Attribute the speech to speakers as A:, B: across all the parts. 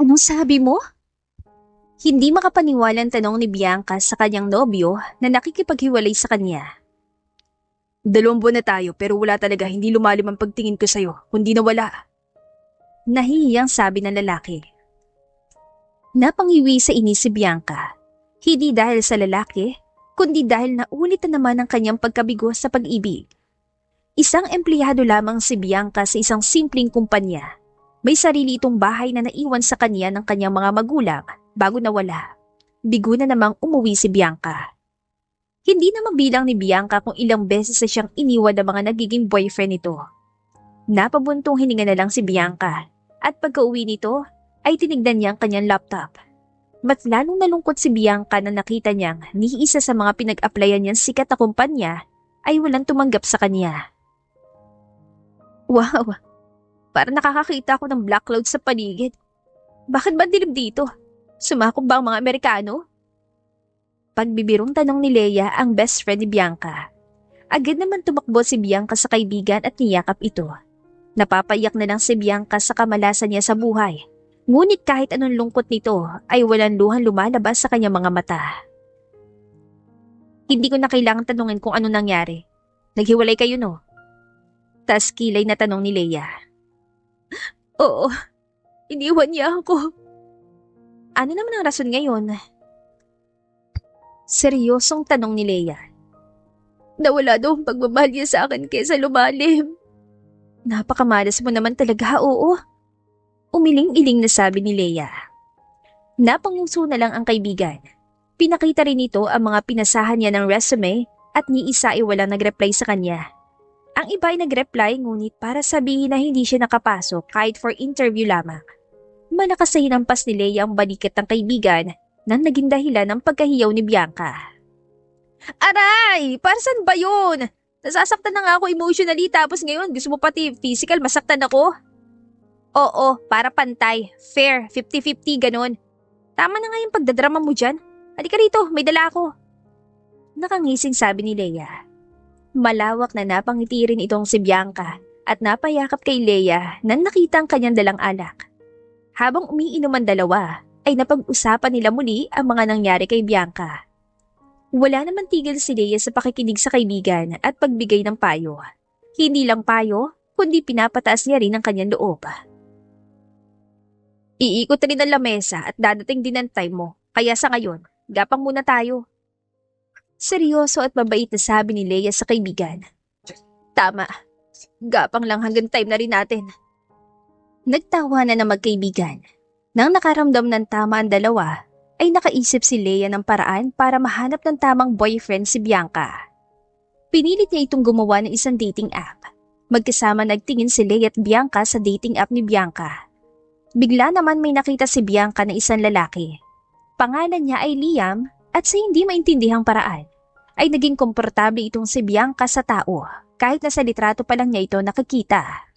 A: Anong sabi mo? Hindi makapaniwalang tanong ni Bianca sa kanyang nobyo na nakikipaghiwalay sa kanya.
B: 2 buwan na tayo pero wala talaga, hindi lumalim ang pagtingin ko sa'yo, kundi nawala.
A: Nahihiyang sabi ng lalaki. Napangiwi sa inis si Bianca. Hindi dahil sa lalaki, kundi dahil naulit na naman ang kanyang pagkabigo sa pag-ibig. Isang empleyado lamang si Bianca sa isang simpleng kumpanya. May sarili itong bahay na naiwan sa kanya ng kanyang mga magulang bago nawala. Bigo na namang umuwi si Bianca. Hindi na mabilang ni Bianca kung ilang beses na siyang iniwan ng mga nagiging boyfriend nito. Napabuntong hininga na lang si Bianca at pagka-uwi nito ay tinignan niya ang kanyang laptop. Mas lalong nalungkot si Bianca na nakita niyang ni isa sa mga pinag-applyan niyang sikat na kumpanya ay walang tumanggap sa kanya. Wow! Para nakakakita ako ng black cloud sa paligid. Bakit ba dilim dito? Sumakop ba ang mga Amerikano? Pagbibirong tanong ni Leia ang best friend ni Bianca. Agad naman tumakbo si Bianca sa kaibigan at niyakap ito. Napapaiyak na lang si Bianca sa kamalasan niya sa buhay. Ngunit kahit anong lungkot nito ay walang luhan lumalabas sa kanyang mga mata. Hindi ko na kailangan tanungin kung ano nangyari. Naghiwalay kayo, no? Tas kilay na tanong ni Leia. Oo, iniwan niya ako. Ano naman ang rason ngayon? Seryosong tanong ni Leia. Nawala daw ang pagmamahal niya sa akin kaysa lumalim. Napakamalas mo naman talaga, oo. Umiling-iling na sabi ni Leia. Napanguso na lang ang kaibigan. Pinakita rin nito ang mga pinasahan niya ng resume at ni isa ay walang nag-reply sa kanya. Ang iba ay nag-reply ngunit para sabihin na hindi siya nakapasok kahit for interview lamang. Malakas sa hinampas ni Leia ang balikat ng kaibigan nang naging dahilan ng pagkahiyaw ni Bianca. Aray! Para saan ba yun? Nasasaktan na nga ako emotionally tapos ngayon gusto mo pati physical masaktan ako? Oo, para pantay. Fair, 50-50 ganun. Tama na nga yung pagdadrama mo dyan. Halika rito, may dala ako. Nakangising sabi ni Leia. Malawak na napangiti rin itong si Bianca at napayakap kay Leia nang nakita ang kanyang dalang alak. Habang umiinom ang dalawa, ay napag-usapan nila muli ang mga nangyari kay Bianca. Wala naman tigil si Leia sa pakikinig sa kaibigan at pagbigay ng payo. Hindi lang payo, kundi pinapataas niya rin ang kanyang loob. Iikot rin ang lamesa at dadating din ang time mo, kaya sa ngayon, gapang muna tayo. Seryoso at mabait na sabi ni Leia sa kaibigan. Tama, gapang lang hanggang time na rin natin. Nagtawanan na magkaibigan. Nang nakaramdam ng tama ang dalawa, ay nakaisip si Leia ng paraan para mahanap ng tamang boyfriend si Bianca. Pinilit niya itong gumawa ng isang dating app. Magkasama nagtingin si Leia at Bianca sa dating app ni Bianca. Bigla naman may nakita si Bianca na isang lalaki. Pangalan niya ay Liam at sa hindi maintindihang paraan, ay naging komportable itong si Bianca sa tao kahit na sa litrato pa lang niya ito nakikita.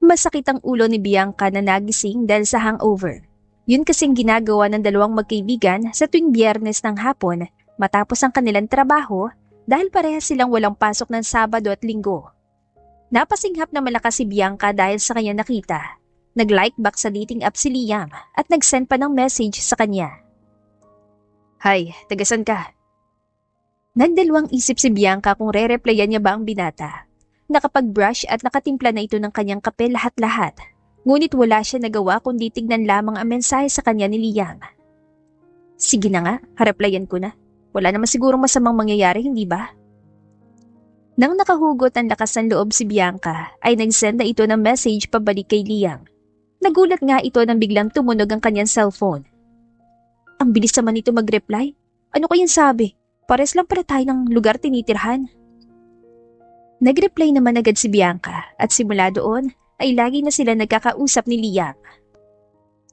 A: Masakit ang ulo ni Bianca na nagising dahil sa hangover. Yun kasing ginagawa ng dalawang magkaibigan sa tuwing Biyernes ng hapon matapos ang kanilang trabaho dahil parehas silang walang pasok ng Sabado at Linggo. Napasinghap na malakas si Bianca dahil sa kanya nakita. Nag-like back sa dating app si Liam at nag-send pa ng message sa kanya. Hi, tagasan ka? Nagdalawang isip si Bianca kung re-replyan niya ba ang binata. Nakapag-brush at nakatimpla na ito ng kanyang kape lahat-lahat. Ngunit wala siya nagawa kundi tignan lamang ang mensahe sa kanya ni Liam. Sige na nga, replyan ko na. Wala naman sigurong masamang mangyayari, hindi ba? Nang nakahugot ang lakas ng loob si Bianca, ay nag-send na ito ng message pabalik kay Liam. Nagulat nga ito nang biglang tumunog ang kanyang cellphone. Ang bilis naman ito mag-reply. Ano kayang sabi? Pares lang pala tayo ng lugar tinitirhan. Nag-reply naman agad si Bianca at simula doon ay lagi na sila nagkakausap ni Liam.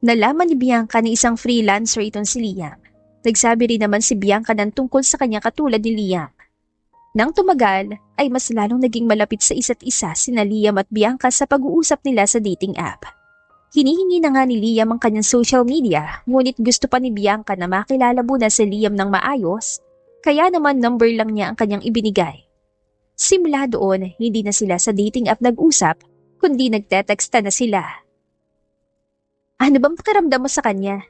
A: Nalaman ni Bianca na isang freelancer itong si Liam. Nagsabi rin naman si Bianca ng tungkol sa kanyang katulad ni Liam. Nang tumagal ay mas lalong naging malapit sa isa't isa sina Liam at Bianca sa pag-uusap nila sa dating app. Hinihingi na nga ni Liam ang kanyang social media, ngunit gusto pa ni Bianca na makilala muna si Liam ng maayos, kaya naman number lang niya ang kanyang ibinigay. Simula doon, hindi na sila sa dating app nag-usap, kundi nagte-texta na sila. Ano bang pakiramdam mo sa kanya?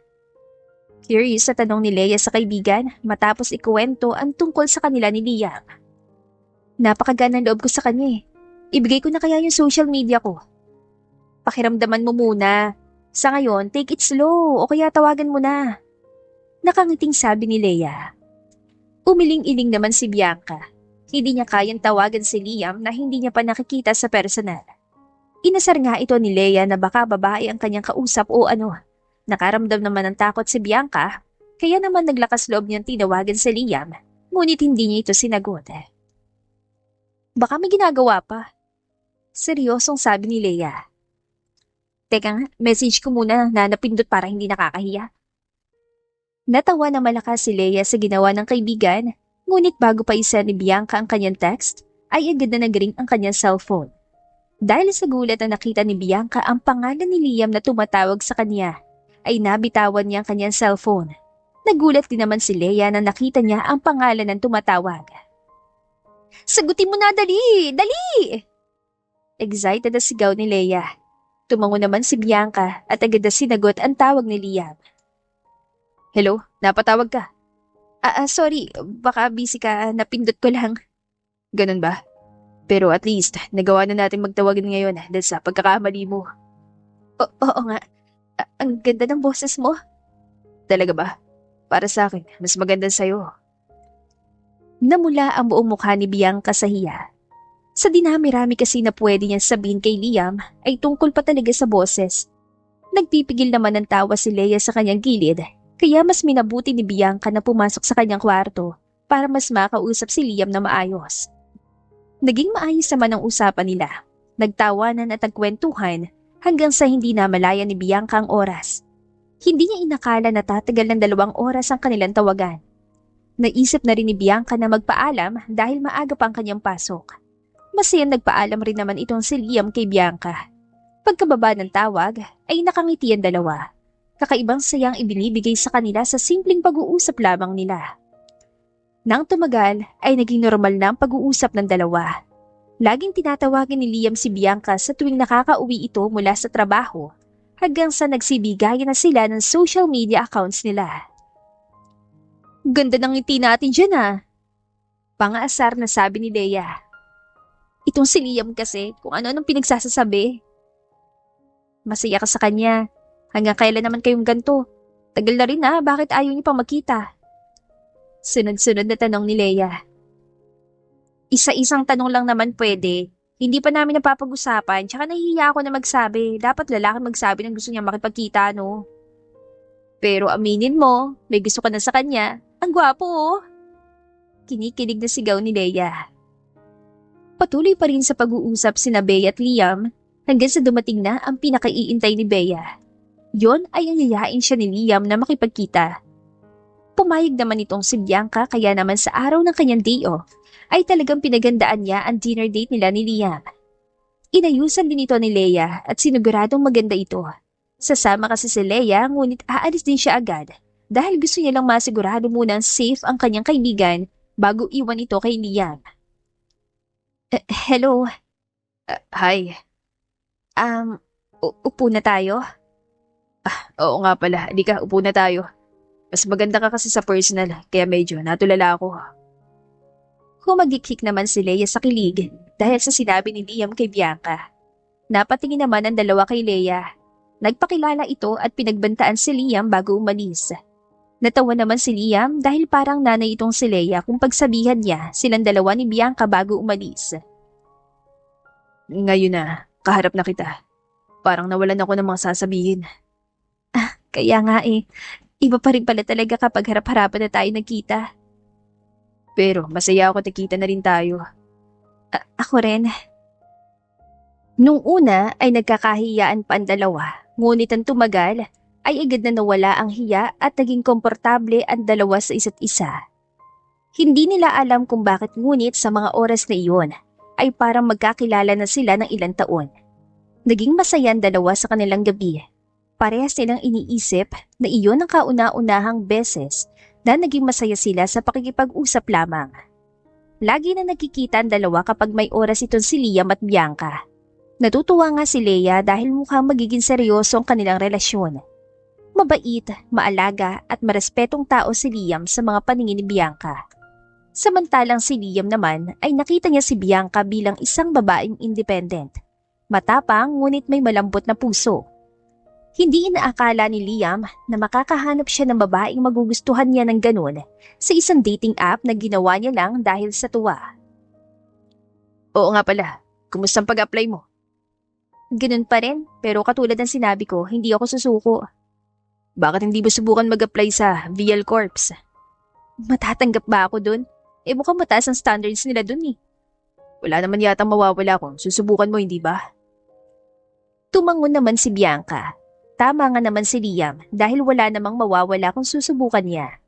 A: Curious sa tanong ni Leia sa kaibigan matapos ikuwento ang tungkol sa kanila ni Liam. Napakagaan ng loob ko sa kanya eh. Ibigay ko na kaya yung social media ko. Pakiramdaman mo muna. Sa ngayon, take it slow o kaya tawagan mo na. Nakangiting sabi ni Leia. Umiling-iling naman si Bianca. Hindi niya kayang tawagan si Liam na hindi niya pa nakikita sa personal. Inasar nga ito ni Leia na baka babae ang kanyang kausap o ano. Nakaramdam naman ng takot si Bianca, kaya naman naglakas loob niyang tinawagan si Liam, ngunit hindi niya ito sinagot. Baka may ginagawa pa. Seryosong sabi ni Leia. Teka nga, message ko muna na napindot para hindi nakakahiya. Natawa na malakas si Leia sa ginawa ng kaibigan, ngunit bago pa isa ni Bianca ang kanyang text, ay agad na nagring ang kanyang cellphone. Dahil sa gulat na nakita ni Bianca ang pangalan ni Liam na tumatawag sa kanya, ay nabitawan niya ang kanyang cellphone. Nagulat din naman si Leia na nakita niya ang pangalan ng tumatawag. Sagutin mo na, dali! Dali! Excited na sigaw ni Leia. Tumango naman si Bianca at agad na sinagot ang tawag ni Liam. Hello, napatawag ka? Sorry, baka busy ka, napindot ko lang. Ganun ba? Pero at least, nagawa na natin magtawagan ngayon dahil sa pagkakamali mo. Oo nga. Ang ganda ng boses mo. Talaga ba? Para sa akin, mas maganda sa'yo. Namula ang buong mukha ni Bianca sa hiya. Sa dinami-rami kasi na pwede niyang sabihin kay Liam ay tungkol pa talaga sa boses. Nagpipigil naman ng tawa si Leia sa kanyang gilid, kaya mas minabuti ni Bianca na pumasok sa kanyang kwarto para mas makausap si Liam na maayos. Naging maayos naman ang usapan nila. Nagtawanan at nagkwentuhan hanggang sa hindi na malaya ni Bianca ang oras. Hindi niya inakala na tatagal ng 2 oras ang kanilang tawagan. Naisip na rin ni Bianca na magpaalam dahil maaga pa ang kanyang pasok. Masayang nagpaalam rin naman itong si Liam kay Bianca. Pagkababa ng tawag ay nakangiti ang dalawa. Kakaibang sayang ibinibigay sa kanila sa simpleng pag-uusap lamang nila. Nang tumagal ay naging normal na ang pag-uusap ng dalawa. Laging tinatawagan ni Liam si Bianca sa tuwing nakakauwi ito mula sa trabaho hanggang sa nagsibigayan na sila ng social media accounts nila. Ganda ng ngiti natin dyan Pang-aasar na sabi ni Leia. Itong si Liam kasi kung ano-anong pinagsasasabi. Masaya ka sa kanya. Hanggang kailan naman kayong ganto? Tagal na rin bakit ayaw niyo pa magkita? Sunod-sunod na tanong ni Leia. Isa-isang tanong lang naman pwede. Hindi pa namin napapag-usapan, tsaka nahihiya ako na magsabi. Dapat lalaki magsabi ng gusto niya makipagkita, no? Pero aminin mo, may gusto ka na sa kanya. Ang gwapo, Kinikilig na sigaw ni Leia. Patuloy pa rin sa pag-uusap sina Bea at Liam hanggang sa dumating na ang pinakaiintay ni Bea. Yon ay ang yayain siya ni Liam na makipagkita. Pumayag naman itong si Bianca kaya naman sa araw ng kanyang day off ay talagang pinagandaan niya ang dinner date nila ni Liam. Inayusan din ito ni Leia at siniguradong maganda ito. Sasama kasi si Leia ngunit aalis din siya agad dahil gusto niya lang masigurado muna safe ang kanyang kaibigan bago iwan ito kay Liam. Hello. Hi. Upo na tayo? Oo nga pala, di ka, upo na tayo. Mas maganda ka kasi sa personal, kaya medyo natulala ako. Humagikik naman si Leia sa kilig dahil sa sinabi ni Liam kay Bianca. Napatingin naman ang dalawa kay Leia. Nagpakilala ito at pinagbantaan si Liam bago umalis. Natawa naman si Liam dahil parang nanay itong si Leia kung pagsabihan niya silang dalawa ni Bianca bago umalis. Ngayon kaharap na kita. Parang nawalan ako ng mga sasabihin. Kaya nga iba pa rin pala talaga kapag harap-harapan na tayo nagkita. Pero masaya ako nakita na rin tayo. Ako rin. Nung una ay nagkakahiyaan pa ang dalawa, ngunit ang tumagal ay agad na nawala ang hiya at naging komportable ang dalawa sa isa't isa. Hindi nila alam kung bakit ngunit sa mga oras na iyon ay parang magkakilala na sila ng ilang taon. Naging masaya ang dalawa sa kanilang gabi. Parehas nilang iniisip na iyon ang kauna-unahang beses na naging masaya sila sa pakikipag-usap lamang. Lagi na nagkikita ang dalawa kapag may oras itong si Liam at Bianca. Natutuwa nga si Leia dahil mukhang magiging seryoso ang kanilang relasyon. Mabait, maalaga at marespetong tao si Liam sa mga paningin ni Bianca. Samantalang si Liam naman ay nakita niya si Bianca bilang isang babaeng independent. Matapang ngunit may malambot na puso. Hindi inaakala ni Liam na makakahanap siya ng babaeng magugustuhan niya ng ganun sa isang dating app na ginawa niya lang dahil sa tuwa.
B: Oo nga pala, kumusta ang pag-apply mo?
A: Ganun pa rin, pero katulad ng sinabi ko, hindi ako susuko.
B: Bakit hindi mo subukan mag-apply sa VL Corps?
A: Matatanggap ba ako dun? Mukhang mataas ang standards nila dun eh.
B: Wala naman yatang mawawala kung susubukan mo, hindi ba?
A: Tumangon naman si Bianca. Tama nga naman si Liam dahil wala namang mawawala kung susubukan niya.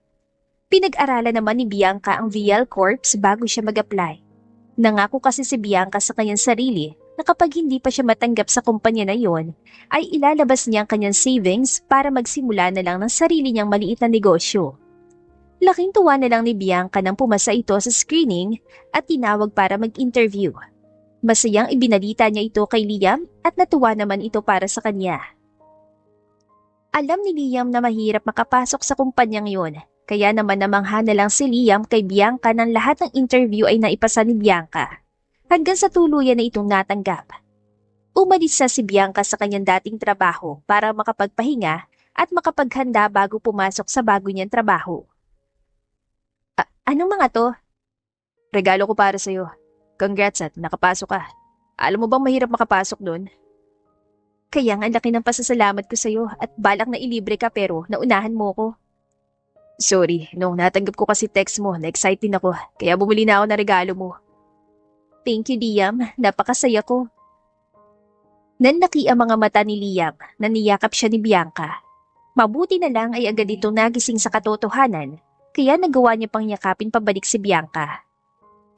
A: Pinag-aralan naman ni Bianca ang VL Corps bago siya mag-apply. Nangako kasi si Bianca sa kanyang sarili na kapag hindi pa siya matanggap sa kumpanya na yon, ay ilalabas niya ang kanyang savings para magsimula na lang ng sarili niyang maliit na negosyo. Laking tuwa na lang ni Bianca nang pumasa ito sa screening at tinawag para mag-interview. Masayang ibinalita niya ito kay Liam at natuwa naman ito para sa kanya. Alam ni Liam na mahirap makapasok sa kumpanyang yon, kaya naman namangha na lang si Liam kay Bianca nang lahat ng interview ay naipasa ni Bianca. Hanggang sa tuluyan na itong natanggap. Umalis na si Bianca sa kanyang dating trabaho para makapagpahinga at makapaghanda bago pumasok sa bago niyang trabaho. Anong mga to?
B: Regalo ko para sa'yo. Congrats at nakapasok ka. Alam mo bang mahirap makapasok doon?
A: Kaya nga laki ng pasasalamat ko sa'yo at balak na ilibre ka pero naunahan mo ko.
B: Sorry, nung natanggap ko kasi text mo, na-excite din ako, kaya bumili na ako ng regalo mo.
A: Thank you, Liam. Napakasaya ko. Nanlaki ang mga mata ni Liam na niyakap siya ni Bianca. Mabuti na lang ay agad itong nagising sa katotohanan, kaya nagawa niya pang yakapin pabalik si Bianca.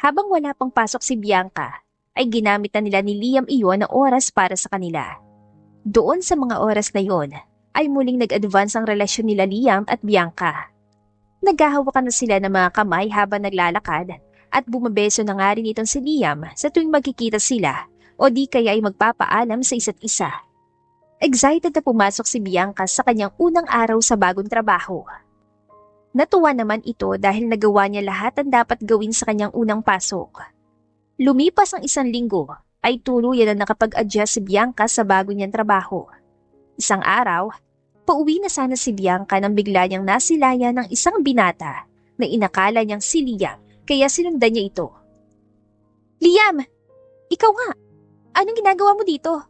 A: Habang wala pang pasok si Bianca, ay ginamit na nila ni Liam iyon na oras para sa kanila. Doon sa mga oras na yon, ay muling nag-advance ang relasyon nila Liam at Bianca. Naghahawakan na sila ng mga kamay habang naglalakad at bumabeso na nga rin itong si Liam sa tuwing magkikita sila o di kaya ay magpapaalam sa isa't isa. Excited na pumasok si Bianca sa kanyang unang araw sa bagong trabaho. Natuwa naman ito dahil nagawa niya lahat ang dapat gawin sa kanyang unang pasok. Lumipas ang 1 linggo ay tuluyan na nakapag-adjust si Bianca sa bago niyang trabaho. Isang araw, pauwi na sana si Bianca nang bigla niyang nasilaya ng isang binata na inakala niyang si Liam kaya sinundan niya ito. Liam! Ikaw nga! Anong ginagawa mo dito?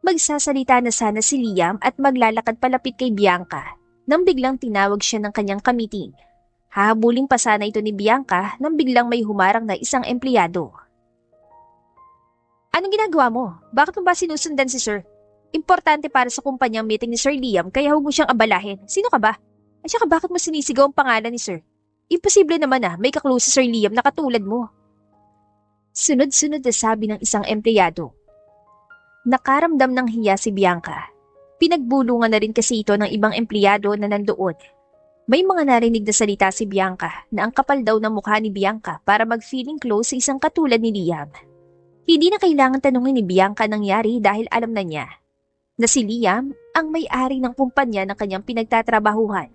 A: Magsasalita na sana si Liam at maglalakad palapit kay Bianca nang biglang tinawag siya ng kanyang kamiting. Hahabulin pa sana ito ni Bianca nang biglang may humarang na isang empleyado. Anong ginagawa mo? Bakit mo ba sinusundan si Sir? Importante para sa kumpanyang meeting ni Sir Liam kaya huwag mo siyang abalahin. Sino ka ba? At saka bakit mo sinisigaw ang pangalan ni Sir? Imposible naman may kaklo si Sir Liam na katulad mo. Sunod-sunod na sabi ng isang empleyado. Nakaramdam ng hiya si Bianca. Pinagbulungan na rin kasi ito ng ibang empleyado na nandoon. May mga narinig na salita si Bianca na ang kapal daw ng mukha ni Bianca para mag-feeling close sa isang katulad ni Liam. Hindi na kailangan tanungin ni Bianca nangyari dahil alam na niya na si Liam ang may-ari ng kumpanya ng kanyang pinagtatrabahuhan.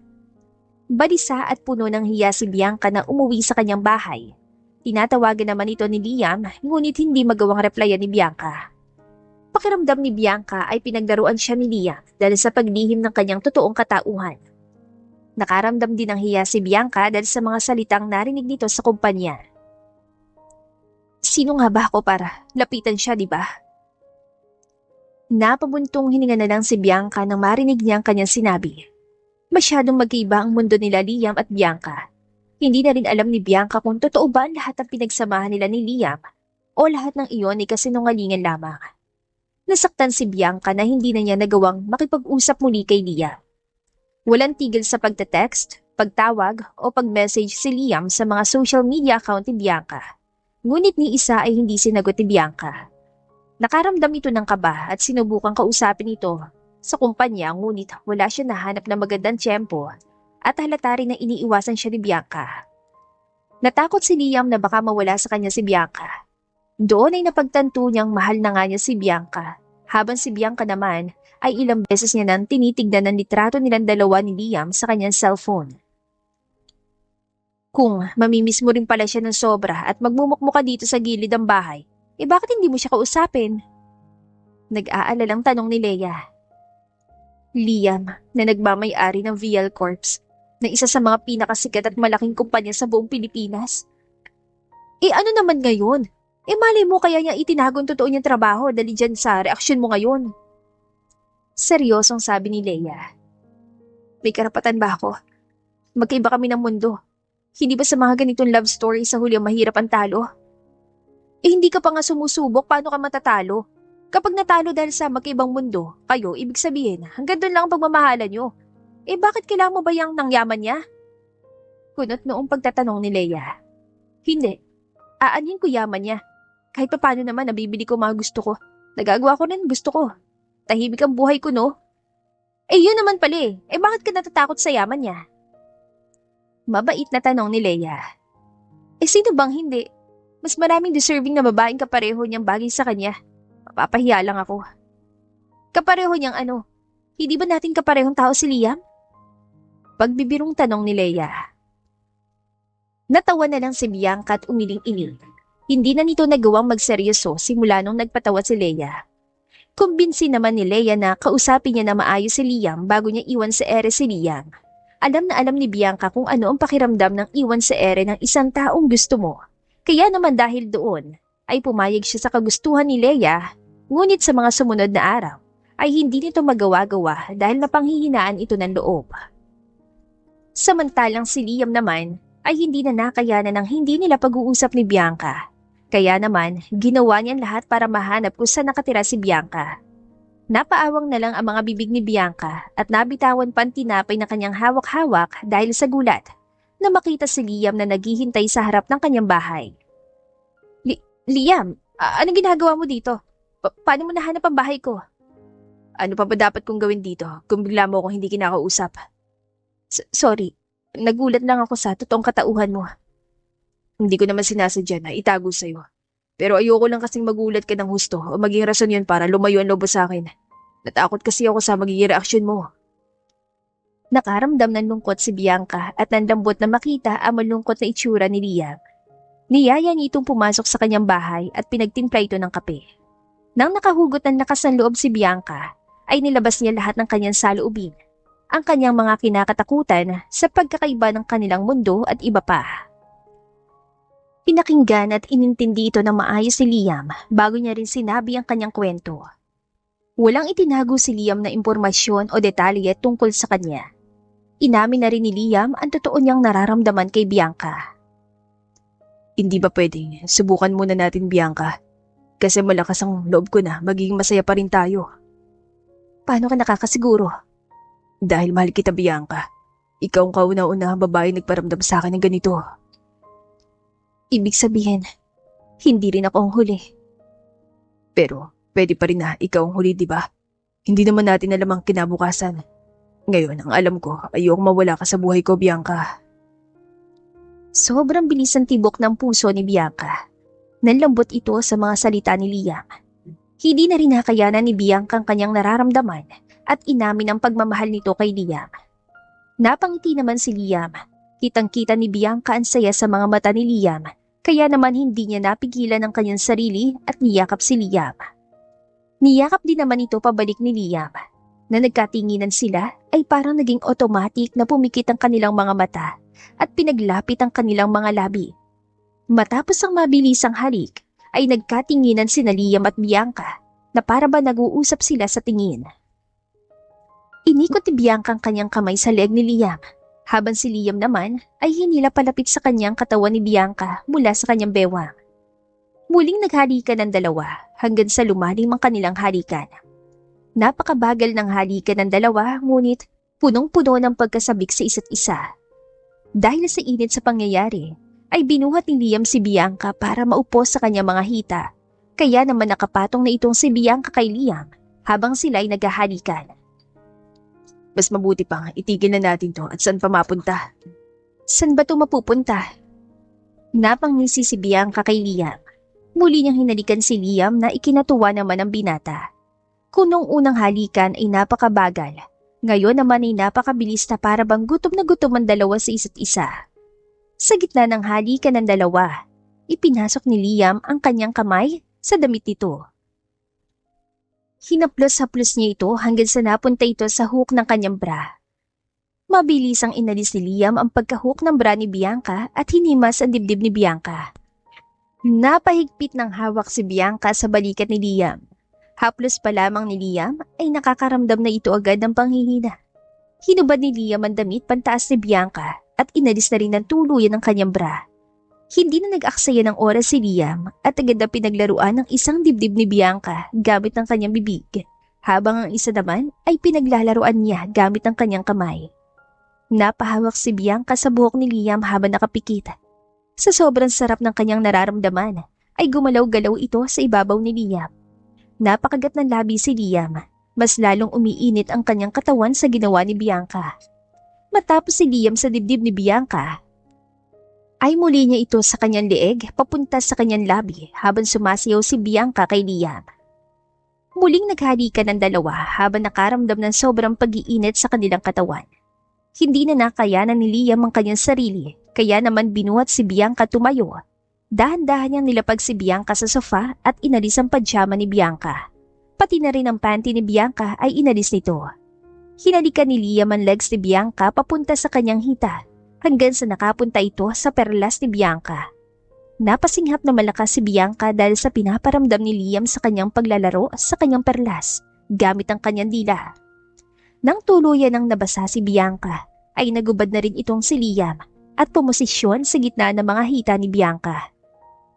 A: Balisa at puno ng hiya si Bianca na umuwi sa kanyang bahay. Tinatawagan naman ito ni Liam ngunit hindi magawang replyan ni Bianca. Pakiramdam ni Bianca ay pinagdaruan siya ni Liam dahil sa paglihim ng kanyang totoong katauhan. Nakaramdam din ng hiya si Bianca dahil sa mga salitang narinig nito sa kumpanya. Sino nga ba ako para lapitan siya, di ba? Napabuntong hininga na lang si Bianca nang marinig niya ang kanyang sinabi. Masyadong magkaiba ang mundo nila Liam at Bianca. Hindi na rin alam ni Bianca kung totoo ba ang lahat ng pinagsamahan nila ni Liam o lahat ng iyon ay kasinungalingan lamang. Nasaktan si Bianca na hindi na niya nagawang makipag-usap muli kay Liam. Walang tigil sa pagte-text, pagtawag o pag-message si Liam sa mga social media account ni Bianca. Ngunit ni isa ay hindi sinagot ni Bianca. Nakaramdam ito ng kaba at sinubukang kausapin ito sa kumpanya ngunit wala siya nahanap na magandang tiyempo at halata rin na iniiwasan siya ni Bianca. Natakot si Liam na baka mawala sa kanya si Bianca. Doon ay napagtanto niyang mahal na nga niya si Bianca, habang si Bianca naman ay ilang beses niya nang tinitignan ang litrato nilang dalawa ni Liam sa kanyang cellphone. Kung mamimiss mo rin pala siya ng sobra at magmumukmuka dito sa gilid ng bahay, bakit hindi mo siya kausapin? Nag-aalalang tanong ni Leia. Liam, na nagmamay-ari ng VL Corps, na isa sa mga pinakasikat at malaking kumpanya sa buong Pilipinas. Ano naman ngayon? Malay mo kaya niya itinago ang totoo niyang trabaho dahil dyan sa reaksyon mo ngayon. Seryosong sabi ni Leia. May karapatan ba ako? Magkaiba kami ng mundo. Hindi ba sa mga ganitong love story sa huli ang mahirap ang talo? Hindi ka pa nga sumusubok, paano ka matatalo? Kapag natalo dahil sa magkaibang mundo, kayo, ibig sabihin, hanggang doon lang ang pagmamahalan nyo. Bakit kailangan mo ba yung nangyaman niya? Kunot noong pagtatanong ni Leia. Hindi. Aanhin ko yaman niya. Kahit pa paano naman nabibili ko mga gusto ko. Nagagawa ko rin gusto ko. Tahimik ang buhay ko, no? Yun naman pala . Bakit ka natatakot sa yaman niya? Mabait na tanong ni Leia. Sino bang hindi? Mas maraming deserving na babaeng kapareho niyang bagay sa kanya. Mapapahiya lang ako. Kapareho niyang ano? Hindi ba natin kaparehong tao si Liam? Pagbibirong tanong ni Leia. Natawa na lang si Bianca at umiling-iling. Hindi na nito nagawang magseryoso simula nung nagpatawa si Leia. Kumbinsi naman ni Leia na kausapin niya na maayos si Liam bago niya iwan sa ere si Liam. Alam na alam ni Bianca kung ano ang pakiramdam ng iwan sa ere ng isang taong gusto mo. Kaya naman dahil doon, ay pumayag siya sa kagustuhan ni Leia, ngunit sa mga sumunod na araw, ay hindi nito magawa-gawa dahil napanghihinaan ito ng loob. Samantalang si Liam naman, ay hindi na nakayanan ng hindi nila pag-uusap ni Bianca. Kaya naman, ginawa niya lahat para mahanap kung saan nakatira si Bianca. Napaawang na lang ang mga bibig ni Bianca at nabitawan pa ang tinapay na kanyang hawak-hawak dahil sa gulat na makita si Liam na naghihintay sa harap ng kanyang bahay. Liam, anong ginagawa mo dito? Paano mo nahanap ang bahay ko? Ano pa ba dapat kong gawin dito kung bigla mo akong hindi kinakausap? Sorry, nagulat lang ako sa totoong katauhan mo. Hindi ko naman sinasadya na itago sa'yo. Pero ayoko lang kasing magulat ka ng husto o maging rason yun para lumayo ang lobo sa akin. Natakot kasi ako sa magiging reaksyon mo. Nakaramdam ng lungkot si Bianca at nanlambot na makita ang malungkot na itsura ni Liam. Niyaya niya itong pumasok sa kanyang bahay at pinagtimpla ito ng kape. Nang nakahugot ng lakas ng loob si Bianca, ay nilabas niya lahat ng kanyang saloobin, ang kanyang mga kinakatakutan sa pagkakaiba ng kanilang mundo at iba pa. Pinakinggan at inintindi ito ng maayos si Liam bago niya rin sinabi ang kanyang kwento. Walang itinago si Liam na impormasyon o detalye tungkol sa kanya. Inamin na rin ni Liam ang totoo niyang nararamdaman kay Bianca. Hindi ba pwedeng subukan muna natin, Bianca? Kasi malakas ang loob ko na magiging masaya pa rin tayo. Paano ka nakakasiguro? Dahil mahal kita, Bianca. Ikaw ang kauna-unahang babae nagparamdam sa akin ng ganito. Ibig sabihin, hindi rin ako ang huli. Pero pwede pa rin na ikaw ang huli, di ba? Hindi naman natin alam ang kinabukasan. Ngayon, ang alam ko, ayokong mawala ka sa buhay ko, Bianca. Sobrang bilis ang tibok ng puso ni Bianca. Nanlambot ito sa mga salita ni Liam. Hindi na rin nakayanan ni Bianca ang kanyang nararamdaman at inamin ang pagmamahal nito kay Liam. Napangiti naman si Liam. Kitang-kita ni Bianca ang saya sa mga mata ni Liam, kaya naman hindi niya napigilan ang kanyang sarili at niyakap si Liam. Niyakap din naman ito pabalik ni Liam. Na nagkatinginan sila ay parang naging automatic na pumikit ang kanilang mga mata at pinaglapit ang kanilang mga labi. Matapos ang mabilisang halik, ay nagkatinginan sina Liam at Bianca na para ba nag-uusap sila sa tingin. Inikot ni Bianca ang kanyang kamay sa leeg ni Liam. Habang si Liam naman ay hinila palapit sa kanyang katawan ni Bianca mula sa kanyang bewang. Muling naghalikan ang dalawa hanggang sa lumalim ang kanilang halikan. Napakabagal ng halikan ng dalawa ngunit punong-puno ng pagkasabik sa isa't isa. Dahil sa init sa pangyayari ay binuhat ni Liam si Bianca para maupo sa kanyang mga hita. Kaya naman nakapatong na itong si Bianca kay Liam habang sila ay naghahalikan. Mas mabuti pang itigil na natin to at saan pa mapunta? Saan ba to mapupunta? Napangisi si Bianca kay Liam. Muli niyang hinalikan si Liam na ikinatuwa naman ng binata. Kung noong unang halikan ay napakabagal, ngayon naman ay napakabilis na para bang gutom na gutom ang dalawa sa isa't isa. Sa gitna ng halikan ng dalawa, ipinasok ni Liam ang kanyang kamay sa damit nito. Hinaplos-haplos niya ito hanggang sa napunta ito sa hook ng kanyang bra. Mabilis ang inalis ni Liam ang pagkahook ng bra ni Bianca at hinimas ang dibdib ni Bianca. Napahigpit ng hawak si Bianca sa balikat ni Liam. Haplos pa lamang ni Liam ay nakakaramdam na ito agad ng panghihina. Hinubad ni Liam ang damit pantaas ni Bianca at inalis na rin ng tuluyan ng kanyang bra. Hindi na nag-aksaya ng oras si Liam at agad na pinaglaruan ng isang dibdib ni Bianca gamit ng kanyang bibig, habang ang isa naman ay pinaglalaruan niya gamit ang kanyang kamay. Napahawak si Bianca sa buhok ni Liam habang nakapikit. Sa sobrang sarap ng kanyang nararamdaman, ay gumalaw-galaw ito sa ibabaw ni Liam. Napakagat ng labi si Liam, mas lalong umiinit ang kanyang katawan sa ginawa ni Bianca. Matapos si Liam sa dibdib ni Bianca, ay muli niya ito sa kanyang leeg papunta sa kanyang labi habang sumasayaw si Bianca kay Liam. Muling naghalikan ng dalawa habang nakaramdam ng sobrang pag-iinit sa kanilang katawan. Hindi na nakayanan ni Liam ang kanyang sarili, kaya naman binuhat si Bianca tumayo. Dahan-dahan niyang nilapag si Bianca sa sofa at inalis ang pajama ni Bianca. Pati na rin ang panty ni Bianca ay inalis nito. Hinalikan ni Liam ang legs ni Bianca papunta sa kanyang hita hanggang sa nakapunta ito sa perlas ni Bianca. Napasinghap na malakas si Bianca dahil sa pinaparamdam ni Liam sa kanyang paglalaro sa kanyang perlas gamit ang kanyang dila. Nang tuluyan ng nabasa si Bianca, ay nagubad na rin itong si Liam at pumosisyon sa gitna ng mga hita ni Bianca.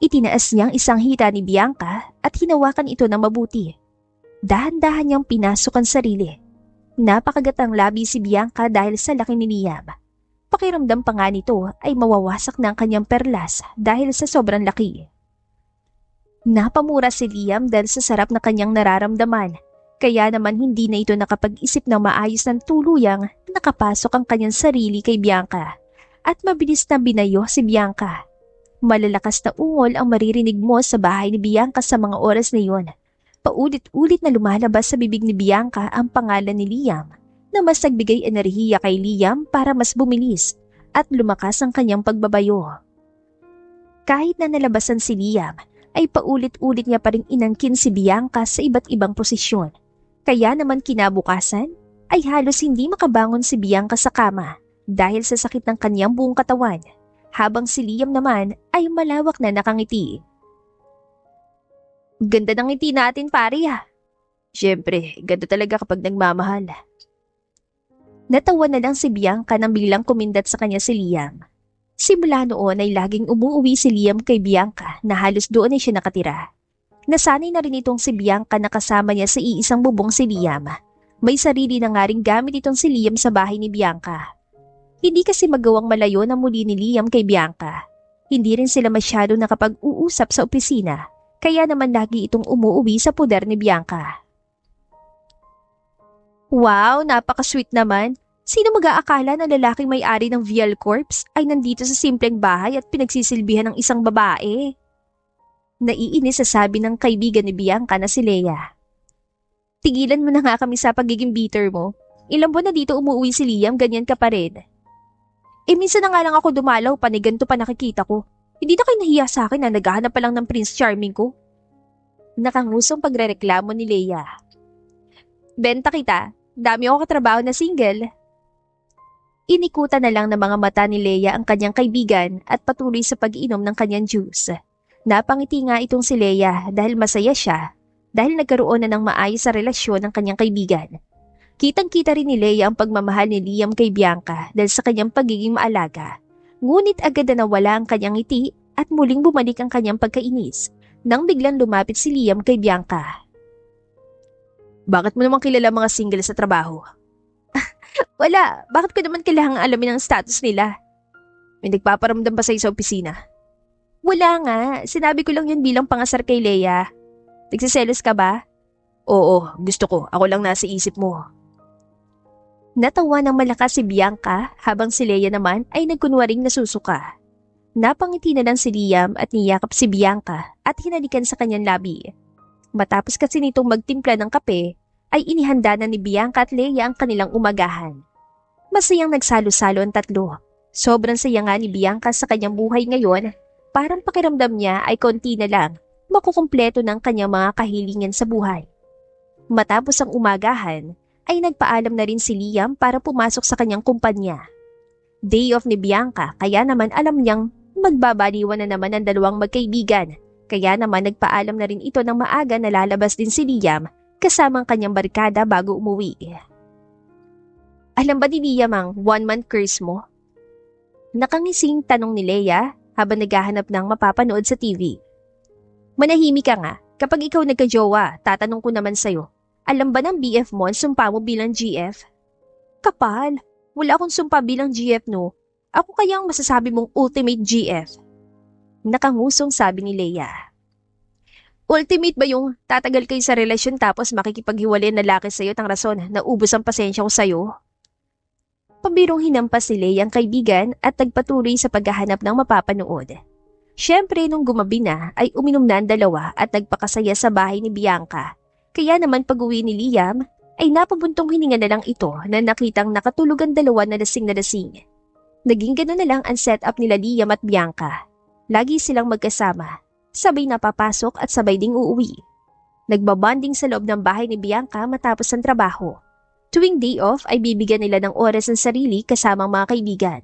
A: Itinaas niyang isang hita ni Bianca at hinawakan ito ng mabuti. Dahan-dahan niyang pinasok ang sarili. Napakagat ang labi si Bianca dahil sa laki ni Liam. Pakiramdam pa nga nito ay mawawasak na ang kanyang perlas dahil sa sobrang laki. Napamura si Liam dahil sa sarap na kanyang nararamdaman. Kaya naman hindi na ito nakapag-isip ng maayos ng tuluyang nakapasok ang kanyang sarili kay Bianca at mabilis na binayo si Bianca. Malalakas na ungol ang maririnig mo sa bahay ni Bianca sa mga oras na iyon. Paulit-ulit na lumalabas sa bibig ni Bianca ang pangalan ni Liam na mas nagbigay enerhiya kay Liam para mas bumilis at lumakas ang kanyang pagbabayo. Kahit na nalabasan si Liam, ay paulit-ulit niya pa rin inangkin si Bianca sa iba't ibang posisyon. Kaya naman kinabukasan ay halos hindi makabangon si Bianca sa kama dahil sa sakit ng kanyang buong katawan, habang si Liam naman ay malawak na nakangiti. Ganda ng ngiti natin, pare ah. Siyempre, ganda talaga kapag nagmamahal. Natawa na lang si Bianca nang biglang kumindat sa kanya si Liam. Simula noon ay laging umuwi si Liam kay Bianca na halos doon ay siya nakatira. Nasanay na rin itong si Bianca na kasama niya sa iisang bubong si Liam. May sarili na nga rin gamit itong si Liam sa bahay ni Bianca. Hindi kasi magawang malayo na muli ni Liam kay Bianca. Hindi rin sila masyado nakapag-uusap sa opisina, kaya naman lagi itong umuwi sa puder ni Bianca. Wow, napaka-sweet naman. Sino mag-aakala na lalaking may-ari ng VL Corps ay nandito sa simpleng bahay at pinagsisilbihan ng isang babae? Naiinis sa sabi ng kaibigan ni Bianca na si Leia. Tigilan mo na nga kami sa pagiging bitter mo. Ilang buwan na dito umuwi si Liam, ganyan ka pa rin. Minsan na nga lang ako dumalaw, paniganto pa nakikita ko. Hindi na kayo nahiya sa akin na naghahanap pa lang ng Prince Charming ko. Nakangusong pagrereklamo ni Leia. Benta kita, dami ako katrabaho na single. Inikutan na lang ng mga mata ni Leia ang kanyang kaibigan at patuloy sa pag-inom ng kanyang juice. Napangiti nga itong si Leia dahil masaya siya dahil nagkaroon na ng maayos sa relasyon ng kanyang kaibigan. Kitang-kita rin ni Leia ang pagmamahal ni Liam kay Bianca dahil sa kanyang pagiging maalaga. Ngunit agad na nawala ang kanyang ngiti at muling bumalik ang kanyang pagkainis nang biglang lumapit si Liam kay Bianca. Bakit mo naman kilala mga single sa trabaho? Wala, bakit ko naman kailangang alamin ang status nila? May nagpaparamdam ba sa'yo sa opisina? Wala nga, sinabi ko lang yun bilang pangasar kay Leia. Nagsiselos ka ba? Oo, gusto ko, ako lang nasa isip mo. Natawa ng malakas si Bianca habang si Leia naman ay nagkunwaring nasusuka. Napangiti na lang si Liam at niyakap si Bianca at hinalikan sa kanyang labi. Matapos kasi nitong magtimpla ng kape, ay inihanda na ni Bianca at Leia ang kanilang umagahan. Masayang nagsalo-salo ang tatlo. Sobrang saya nga ni Bianca sa kanyang buhay ngayon, parang pakiramdam niya ay konti na lang makukumpleto ng kanyang mga kahilingan sa buhay. Matapos ang umagahan, ay nagpaalam na rin si Liam para pumasok sa kanyang kumpanya. Day off ni Bianca, kaya naman alam niyang magbabaliwan na naman ang dalawang magkaibigan, kaya naman nagpaalam na rin ito ng maaga na lalabas din si Liam kasamang kanyang barkada bago umuwi. Alam ba ni Liam ang one-month curse mo? Nakangising tanong ni Leia habang naghahanap ng mapapanood sa TV. Manahimik ka nga, kapag ikaw nagka-jowa, tatanong ko naman sa'yo, alam ba ng BF mo ang sumpa mo bilang GF? Kapal, wala akong sumpa bilang GF no. Ako kaya ang masasabi mong ultimate GF? Nakangusong sabi ni Leia. Ultimate ba yung tatagal kayo sa relasyon tapos makikipaghiwalay na lalaki sa'yo at ang rason na ubos ang pasensya ko sa'yo? Pabirong hinampas si Leia ang kaibigan at nagpatuloy sa paghahanap ng mapapanood. Siyempre nung gumabi na ay uminom na ang dalawa at nagpakasaya sa bahay ni Bianca. Kaya naman pag-uwi ni Liam ay napabuntong hininga na lang ito na nakitang nakatulog ang dalawa na lasing na lasing. Naging gano'n na lang ang setup nila Liam at Bianca. Lagi silang magkasama, sabay napapasok at sabay ding uuwi. Nagbabanding sa loob ng bahay ni Bianca matapos ang trabaho. Tuwing day off ay bibigyan nila ng oras ng sarili kasamang mga kaibigan.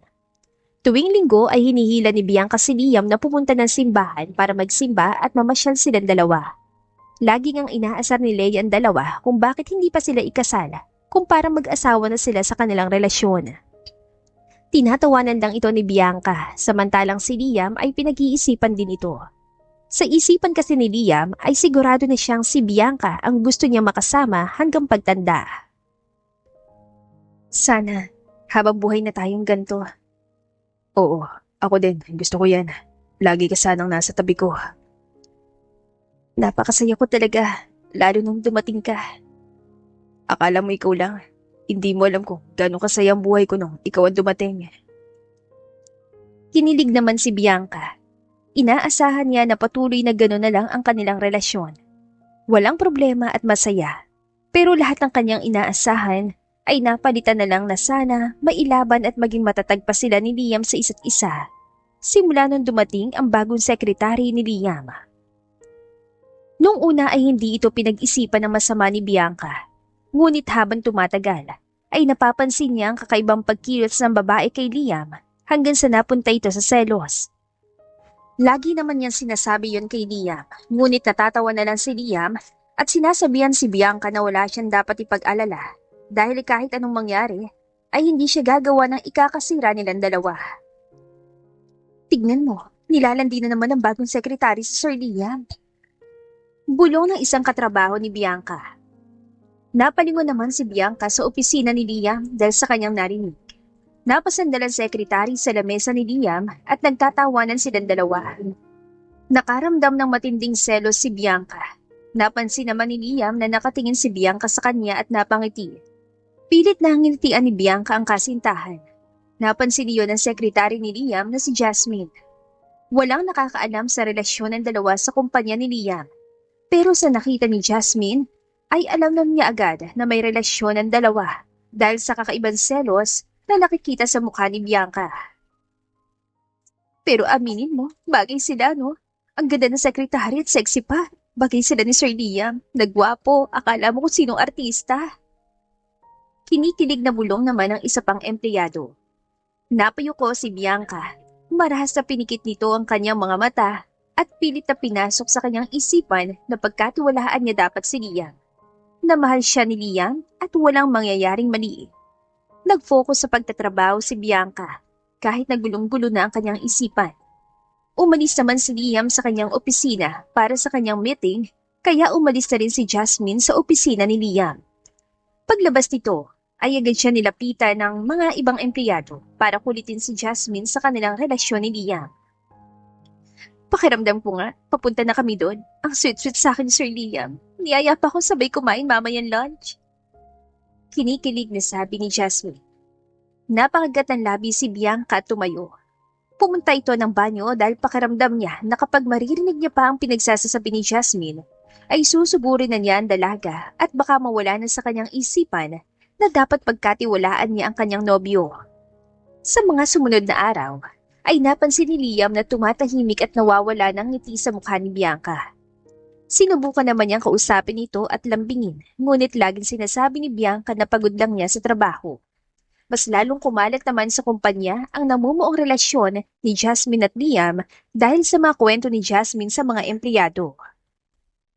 A: Tuwing linggo ay hinihila ni Bianca si Liam na pumunta ng simbahan para magsimba at mamasyal silang dalawa. Laging ang inaasar ni Leia ang dalawa kung bakit hindi pa sila ikasal, kung parang mag-asawa na sila sa kanilang relasyon. Tinatawanan lang ito ni Bianca, samantalang si Liam ay pinag-iisipan din ito. Sa isipan kasi ni Liam ay sigurado na siyang si Bianca ang gusto niya makasama hanggang pagtanda. Sana, habang buhay na tayong ganito.
B: Oo, ako din. Gusto ko yan. Lagi ka sanang nasa tabi ko.
A: Napakasaya ko talaga, lalo nung dumating ka.
B: Akala mo ikaw lang. Hindi mo alam kung gano'ng kasaya ang buhay ko nung ikaw ang dumating.
A: Kinilig naman si Bianca. Inaasahan niya na patuloy na gano'n na lang ang kanilang relasyon. Walang problema at masaya. Pero lahat ng kanyang inaasahan ay napalitan na lang na sana mailaban at maging matatag pa sila ni Liam sa isa't isa. Simula nung dumating ang bagong sekretary ni Liam. Nung una ay hindi ito pinag-isipan ng masama ni Bianca. Ngunit habang tumatagal, ay napapansin niya ang kakaibang pagkilos ng babae kay Liam hanggang sa napunta ito sa selos. Lagi naman niyang sinasabi yon kay Liam, ngunit natatawa na lang si Liam at sinasabihan si Bianca na wala siyang dapat ipag-alala dahil kahit anong mangyari ay hindi siya gagawa ng ikakasira nilang dalawa. Tignan mo, nilalandi na naman ang bagong sekretary si Sir Liam. Bulong ng isang katrabaho ni Bianca. Napalingon naman si Bianca sa opisina ni Liam dahil sa kanyang narinig. Napasandalan sekretary sa lamesa ni Liam at nagtatawanan silang dalawa. Nakaramdam ng matinding selos si Bianca. Napansin naman ni Liam na nakatingin si Bianca sa kanya at napangiti. Pilit na ngiltian ni Bianca ang kasintahan. Napansin niyo ng sekretary ni Liam na si Jasmine. Walang nakakaalam sa relasyon ng dalawa sa kumpanya ni Liam. Pero sa nakita ni Jasmine, ay alam na niya agad na may relasyon ng dalawa dahil sa kakaibang selos na nakikita sa mukha ni Bianca. Pero aminin mo, bagay sila no? Ang ganda ng sekretary at sexy pa. Bagay sila ni Sir Liam. Nagwapo, akala mo kung sinong artista. Kinikilig na bulong naman ang isa pang empleyado. Napayuko si Bianca. Marahas na pinikit nito ang kanyang mga mata at pilit na pinasok sa kanyang isipan na pagkatiwalaan niya dapat si Liam. Na mahal siya ni Liam at walang mangyayaring mali. Nag-focus sa pagtatrabaho si Bianca kahit nagulong-gulo na ang kanyang isipan. Umalis naman si Liam sa kanyang opisina para sa kanyang meeting kaya umalis na rin si Jasmine sa opisina ni Liam. Paglabas nito, ay agad siya nilapitan ng mga ibang empleyado para kulitin si Jasmine sa kanilang relasyon ni Liam. Pakiramdam ko nga, papunta na kami doon. Ang sweet-sweet sa akin, Sir Liam. Niyaya pa akong sabay kumain mamayang lunch. Kinikilig na sabi ni Jasmine. Napakagat ng labi si Bianca at tumayo. Pumunta ito ng banyo dahil pakiramdam niya na kapag maririnig niya pa ang pinagsasasabi ni Jasmine, ay susugurin na niya ang dalaga at baka mawala na sa kanyang isipan na dapat pagkatiwalaan niya ang kanyang nobyo. Sa mga sumunod na araw, ay napansin ni Liam na tumatahimik at nawawala ng ngiti sa mukha ni Bianca. Sinubukan naman niyang kausapin ito at lambingin, ngunit laging sinasabi ni Bianca na pagod lang niya sa trabaho. Mas lalong kumalat naman sa kumpanya ang namumuong relasyon ni Jasmine at Liam dahil sa mga kwento ni Jasmine sa mga empleyado.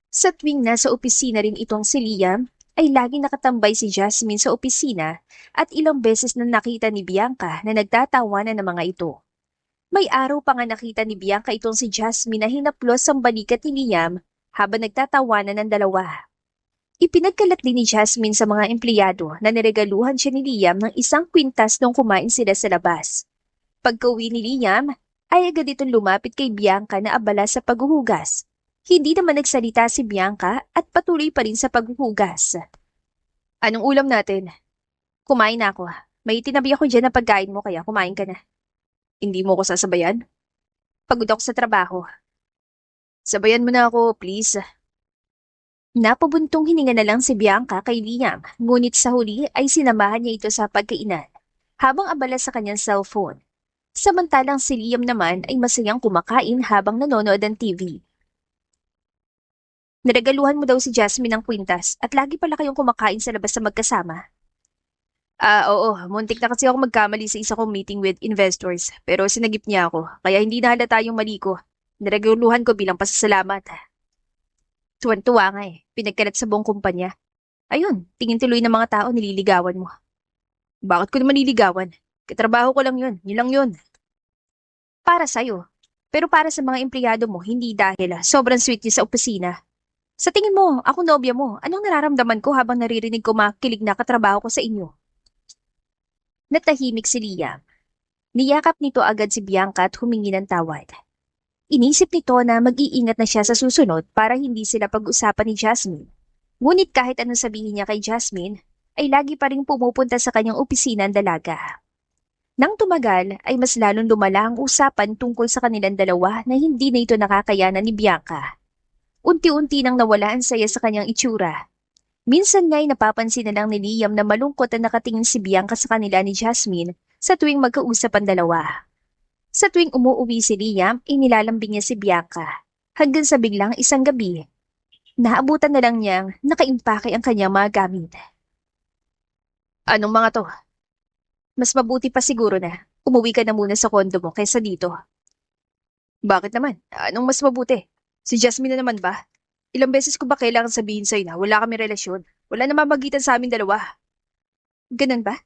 A: Sa tuwing nasa opisina rin itong si Liam, ay laging nakatambay si Jasmine sa opisina at ilang beses na nakita ni Bianca na nagtatawanan ng mga ito. May araw pa nga nakita ni Bianca itong si Jasmine na hinaplos ang balikat ni Liam habang nagtatawanan ng dalawa. Ipinagkalat din ni Jasmine sa mga empleyado na niregaluhan siya ni Liam ng isang kwintas nung kumain sila sa labas. Pagka-uwi ni Liam, ay agad itong lumapit kay Bianca na abala sa paghuhugas. Hindi naman nagsalita si Bianca at patuloy pa rin sa paghuhugas. Anong ulam natin? Kumain na ako. May tinabi ako dyan na pagkain mo kaya kumain ka na. Hindi mo ako sasabayan? Pagod ako sa trabaho. Sabayan mo na ako, please. Napabuntong hininga na lang si Bianca kay Liam, ngunit sa huli ay sinamahan niya ito sa pagkainan, habang abala sa kanyang cellphone. Samantalang si Liam naman ay masayang kumakain habang nanonood ng TV. Naregaluhan mo daw si Jasmine ng kwintas at lagi pala kayong kumakain sa labas sa magkasama. Oo, muntik na kasi ako magkamali sa isa kong meeting with investors, pero sinagip niya ako, kaya hindi nahalata yung mali ko. Naregaluhan ko bilang pasasalamat. Tuwan-tuwa nga pinagkalat sa buong kumpanya. Ayun, tingin tuloy ng mga tao nililigawan mo. Bakit ko naman nililigawan? Katrabaho ko lang yun lang yun. Para sa'yo, pero para sa mga empleyado mo, hindi dahil sobrang sweet niya sa opisina. Sa tingin mo, ako nobya mo, anong nararamdaman ko habang naririnig ko makikilig na katrabaho ko sa inyo? Natahimik si Liam. Niyakap nito agad si Bianca at humingi ng tawad. Inisip nito na mag-iingat na siya sa susunod para hindi sila pag-usapan ni Jasmine. Ngunit kahit anong sabihin niya kay Jasmine, ay lagi pa rin pumupunta sa kanyang opisina ang dalaga. Nang tumagal, ay mas lalong lumala ang usapan tungkol sa kanilang dalawa na hindi na ito nakakayanan ni Bianca. Unti-unti nang nawala ang saya sa kanyang itsura. Minsan nga'y napapansin na lang ni Liam na malungkot na nakatingin si Bianca sa kanila ni Jasmine sa tuwing magkausap ang dalawa. Sa tuwing umuuwi si Liam, inilalambing niya si Bianca. Hanggang sa biglang isang gabi, naabutan na lang niyang nakaimpake ang kanyang mga gamit. Anong mga to? Mas mabuti pa siguro na umuwi ka na muna sa kondo mo kaysa dito. Bakit naman? Anong mas mabuti? Si Jasmine na naman ba? Ilang beses ko ba kailangan sabihin sa'yo na wala kami relasyon? Wala na mamagitan sa amin dalawa. Ganun ba?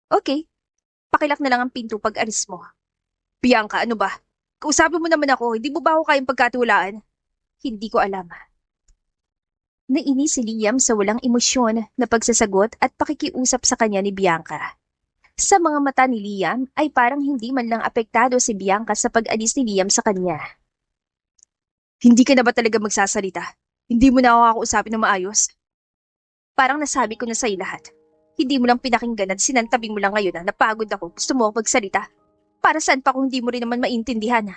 A: Okay. Pakilak na lang ang pinto pag alis mo. Bianca, ano ba? Kausapin mo naman ako, hindi mo ba ako kayang pagkatiwalaan? Hindi ko alam. Nainis si Liam sa walang emosyon na pagsasagot at pakikiusap sa kanya ni Bianca. Sa mga mata ni Liam ay parang hindi man lang apektado si Bianca sa pag-alis ni Liam sa kanya. Hindi ka na ba talaga magsasalita? Hindi mo na ako kakausapin na maayos? Parang nasabi ko na sa'yo lahat. Hindi mo lang pinakinggan at sinantabing mo lang ngayon na napagod ako. Gusto mo ako magsalita? Para saan pa kung hindi mo rin naman maintindihan?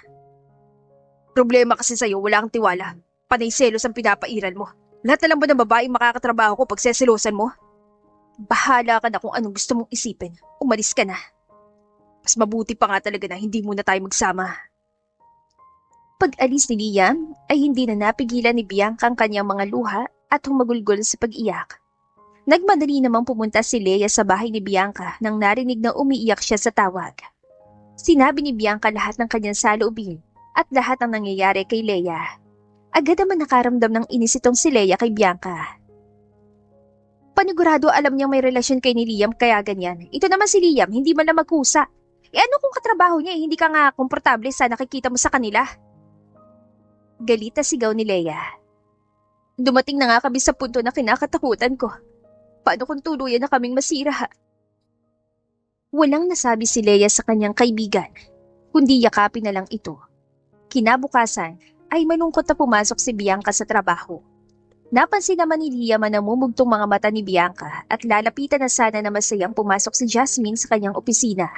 A: Problema kasi sa'yo, wala kang tiwala. Panay selos ang pinapairal mo. Lahat na lang ba ng babaeng makakatrabaho ko pag seselosan mo? Bahala ka na kung anong gusto mong isipin. Umalis ka na. Mas mabuti pa nga talaga na hindi muna tayo magsama. Pag-alis ni Liam ay hindi na napigilan ni Bianca ang kanyang mga luha at humagulgol sa pag-iyak. Nagmadali namang pumunta si Leia sa bahay ni Bianca nang narinig na umiiyak siya sa tawag. Sinabi ni Bianca lahat ng kanyang saloobin at lahat ng nangyayari kay Leia. Agad naman nakaramdam ng inis itong si Leia kay Bianca. Panigurado alam niyang may relasyon kay ni Liam kaya ganyan. Ito naman si Liam, hindi man lang magkusa. Ano kung katrabaho niya hindi ka nga komportable sa nakikita mo sa kanila? Galita sigaw ni Leia. Dumating na nga kami sa punto na kinakatakutan ko. Paano kung tuluyan na kaming masira? Walang nasabi si Leia sa kanyang kaibigan, kundi yakapin na lang ito. Kinabukasan ay malungkot na pumasok si Bianca sa trabaho. Napansin naman ni Liam na namumugtong mga mata ni Bianca at lalapitan na sana na masayang pumasok si Jasmine sa kanyang opisina.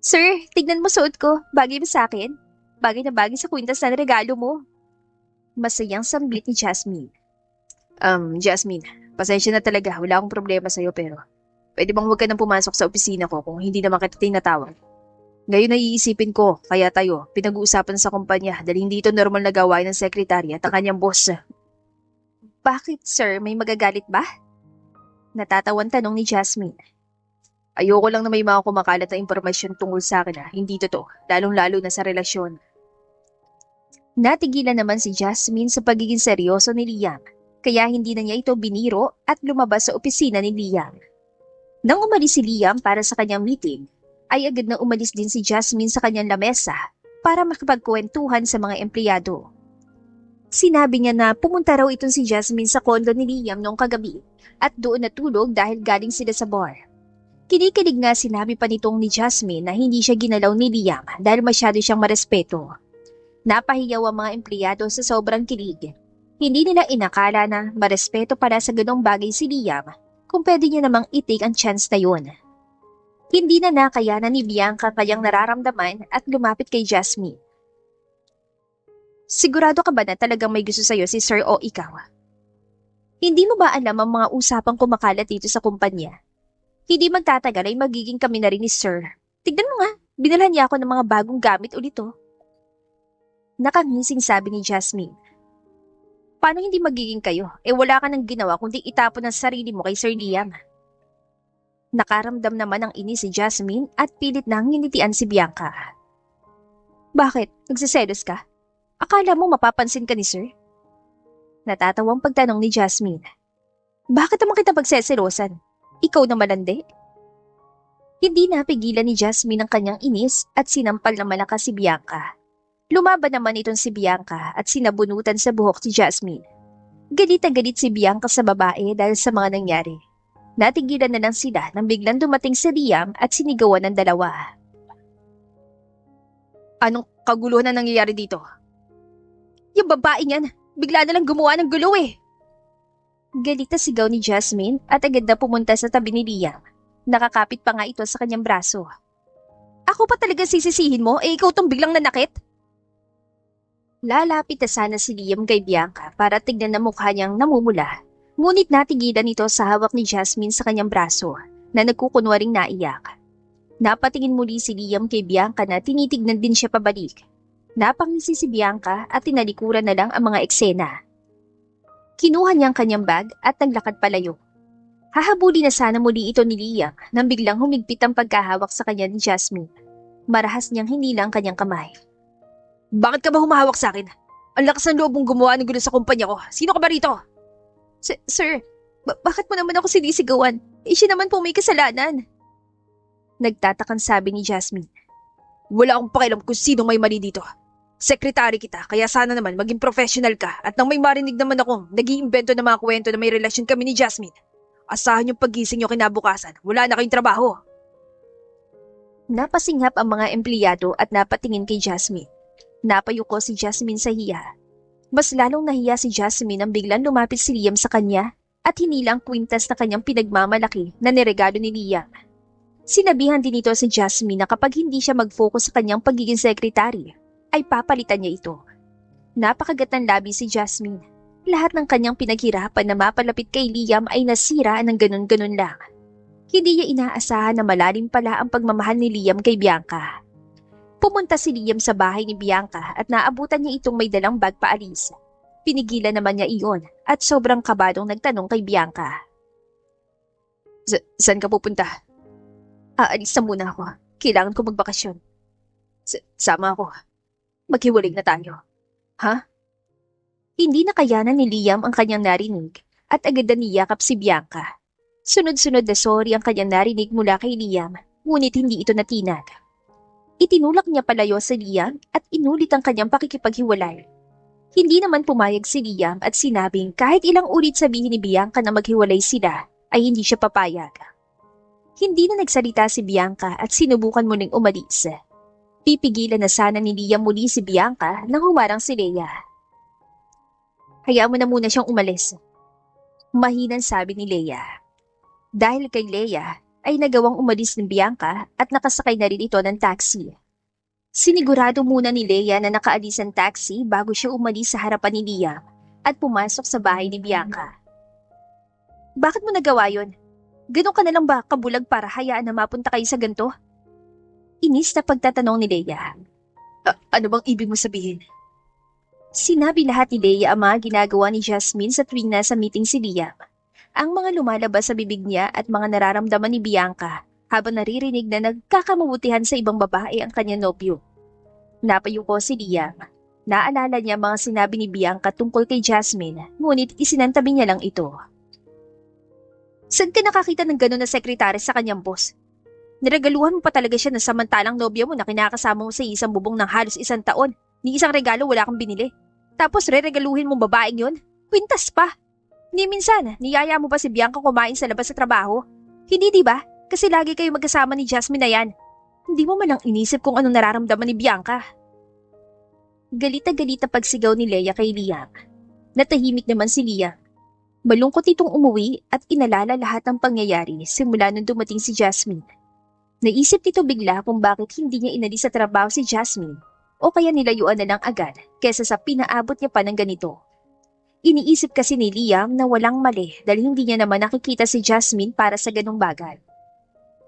A: Sir, tignan mo suot ko. Bagay ba sa akin? Bagay na bagay sa kwintas na regalo mo. Masayang sambit ni Jasmine.
B: Jasmine, pasensya na talaga. Wala akong problema sa'yo pero pwede bang huwag ka nang pumasok sa opisina ko kung hindi naman kita tinatawag? Ngayon naiisipin ko, kaya tayo, pinag-uusapan sa kumpanya dahil hindi ito normal na gawain ng sekretary at ang kanyang boss.
A: Bakit, sir? May magagalit ba? Natatawan tanong ni Jasmine.
B: Ayoko lang na may mga kumakalat na impormasyon tungkol sa akin na hindi totoo, lalong-lalo na sa relasyon.
A: Natigilan naman si Jasmine sa pagiging seryoso ni Liam, kaya hindi na niya ito biniro at lumabas sa opisina ni Liam. Nang umalis si Liam para sa kanyang meeting, ay agad na umalis din si Jasmine sa kanyang lamesa para makipagkwentuhan sa mga empleyado. Sinabi niya na pumunta raw itong si Jasmine sa kondo ni Liam noong kagabi at doon natulog dahil galing sila sa bar. Kinikilig nga sinabi pa nitong ni Jasmine na hindi siya ginalaw ni Liam dahil masyado siyang marespeto. Napahiyaw ang mga empleyado sa sobrang kilig. Hindi nila inakala na marespeto pala sa ganong bagay si Liam kung pwede niya namang itik ang chance na yun. Hindi na nakayanan ni Bianca kayang nararamdaman at lumapit kay Jasmine. Sigurado ka ba na talagang may gusto sa'yo si Sir o ikaw? Hindi mo ba alam ang mga usapang kumakalat dito sa kumpanya? Hindi magtatagal ay magiging kami na rin ni Sir. Tignan mo nga, binilhan niya ako ng mga bagong gamit ulit oh. Nakangising sabi ni Jasmine. Paano hindi magiging kayo? Wala ka nang ginawa kundi itapon ang sarili mo kay Sir Liam. Nakaramdam naman ng inis si Jasmine at pilit nang nginitian si Bianca. Bakit? Nagsiselos ka? Akala mo mapapansin ka ni Sir? Natatawang pagtanong ni Jasmine. Bakit naman kita pagseselosan? Ikaw na malandi? Hindi napigilan ni Jasmine ang kanyang inis at sinampal ng malakas si Bianca. Lumaban naman itong si Bianca at sinabunutan sa buhok si Jasmine. Galit na galit si Bianca sa babae dahil sa mga nangyari. Natigilan na lang sila nang biglang dumating si Liam at sinigawan ng dalawa.
B: Anong kaguluhan na nangyayari dito?
A: Yung babae niyan, bigla na lang gumawa ng gulo eh. Galit na sigaw ni Jasmine at agad na pumunta sa tabi ni Liam. Nakakapit pa nga ito sa kanyang braso. Ako pa talaga sisisihin mo, ikaw tong biglang nanakit? Lalapit na sana si Liam kay Bianca para tignan na mukha niyang namumula. Ngunit natigilan ito sa hawak ni Jasmine sa kanyang braso na nagkukunwaring naiyak. Napatingin muli si Liam kay Bianca na tinitignan din siya pabalik. Napangisi si Bianca at tinalikuran na lang ang mga eksena. Kinuha niya ang kanyang bag at naglakad palayo. Hahabulin na sana muli ito ni Liam nang biglang humigpit ang pagkahawak sa kanya ni Jasmine. Marahas niyang hinila ang kanyang kamay.
B: Bakit ka ba humahawak sa akin? Ang lakas ng loob mong gumawa ng gulo sa kumpanya ko. Sino ka ba rito?
A: Sir, bakit mo naman ako sinisigawan? Siya naman po may kasalanan. Nagtatakang sabi ni Jasmine.
B: Wala akong pakialam kung sino may mali dito. Sekretary kita, kaya sana naman maging professional ka at nang may marinig naman akong nag-iimbento ng mga kwento na may relasyon kami ni Jasmine. Asahan yung paggising nyo kinabukasan, wala na kayong trabaho.
A: Napasinghap ang mga empleyado at napatingin kay Jasmine. Napayuko si Jasmine sa hiya. Mas lalong nahiya si Jasmine nang biglang lumapit si Liam sa kanya at hinila ang kwintas na kanyang pinagmamalaki na niregalo ni Liam. Sinabihan din ito si Jasmine na kapag hindi siya mag-focus sa kanyang pagiging sekretary, ay papalitan niya ito. Napakagat ng labi si Jasmine. Lahat ng kanyang pinaghirapan na mapalapit kay Liam ay nasira ng ganun-ganun lang. Hindi niya inaasahan na malalim pala ang pagmamahal ni Liam kay Bianca. Pumunta si Liam sa bahay ni Bianca at naabutan niya itong may dalang bag paalis. Pinigilan naman niya iyon at sobrang kabadong nagtanong kay Bianca.
B: Saan ka pupunta?
A: Aalis na muna ako. Kailangan ko magbakasyon.
B: Sama ako. Maghiwalay na tayo. Ha?
A: Hindi nakayanan ni Liam ang kanyang narinig at agad na niyakap si Bianca. Sunod-sunod na sorry ang kanyang narinig mula kay Liam, ngunit hindi ito natinag. Itinulak niya palayo sa Liam at inulit ang kanyang pakikipaghiwalay. Hindi naman pumayag si Liam at sinabing kahit ilang ulit sabihin ni Bianca na maghiwalay sila, ay hindi siya papayag. Hindi na nagsalita si Bianca at sinubukan muling umalis. Pipigilan na sana ni Liam muli si Bianca nang humarang si Leia. Hayaan mo na muna siyang umalis. Mahinang sabi ni Leia. Dahil kay Leia ay nagawang umalis ng Bianca at nakasakay na rin ito ng taxi. Sinigurado muna ni Leia na nakaalis ang taxi bago siya umalis sa harapan ni Liam at pumasok sa bahay ni Bianca. Bakit mo nagawa yon? Ganun ka na lang ba kabulag para hayaan na mapunta kayo sa ganito? Inis na pagtatanong ni Leia.
B: Ano bang ibig mo sabihin?
A: Sinabi lahat ni Leia ang mga ginagawa ni Jasmine sa tuwing nasa meeting si Liam. Ang mga lumalabas sa bibig niya at mga nararamdaman ni Bianca habang naririnig na nagkakamabutihan sa ibang babae ang kanyang nobyo. Napayuko si Liam. Naalala niya mga sinabi ni Bianca tungkol kay Jasmine, ngunit isinantabi niya lang ito. Saan ka nakakita ng gano'n na sekretary sa kanyang boss? Niregaluhan mo pa talaga siya na samantalang nobya mo na kinakasama mo sa isang bubong ng halos 1 taon, ni isang regalo wala kang binili. Tapos re-regaluhin mong babaeng yon? Kwintas pa! Ni minsan, niyaya mo ba si Bianca kumain sa labas sa trabaho? Hindi, di ba? Kasi lagi kayo magkasama ni Jasmine na yan. Hindi mo man lang inisip kung anong nararamdaman ni Bianca. Galit na galit ang pagsigaw ni Leia kay Liam. Natahimik naman si Liam. Malungkot itong umuwi at inalala lahat ng pangyayari simula nung dumating si Jasmine. Naisip nito bigla kung bakit hindi niya inalis sa trabaho si Jasmine o kaya nilayuan na lang agad kesa sa pinaabot niya pa ng ganito. Iniisip kasi ni Liam na walang mali dahil hindi niya naman nakikita si Jasmine para sa ganung bagay.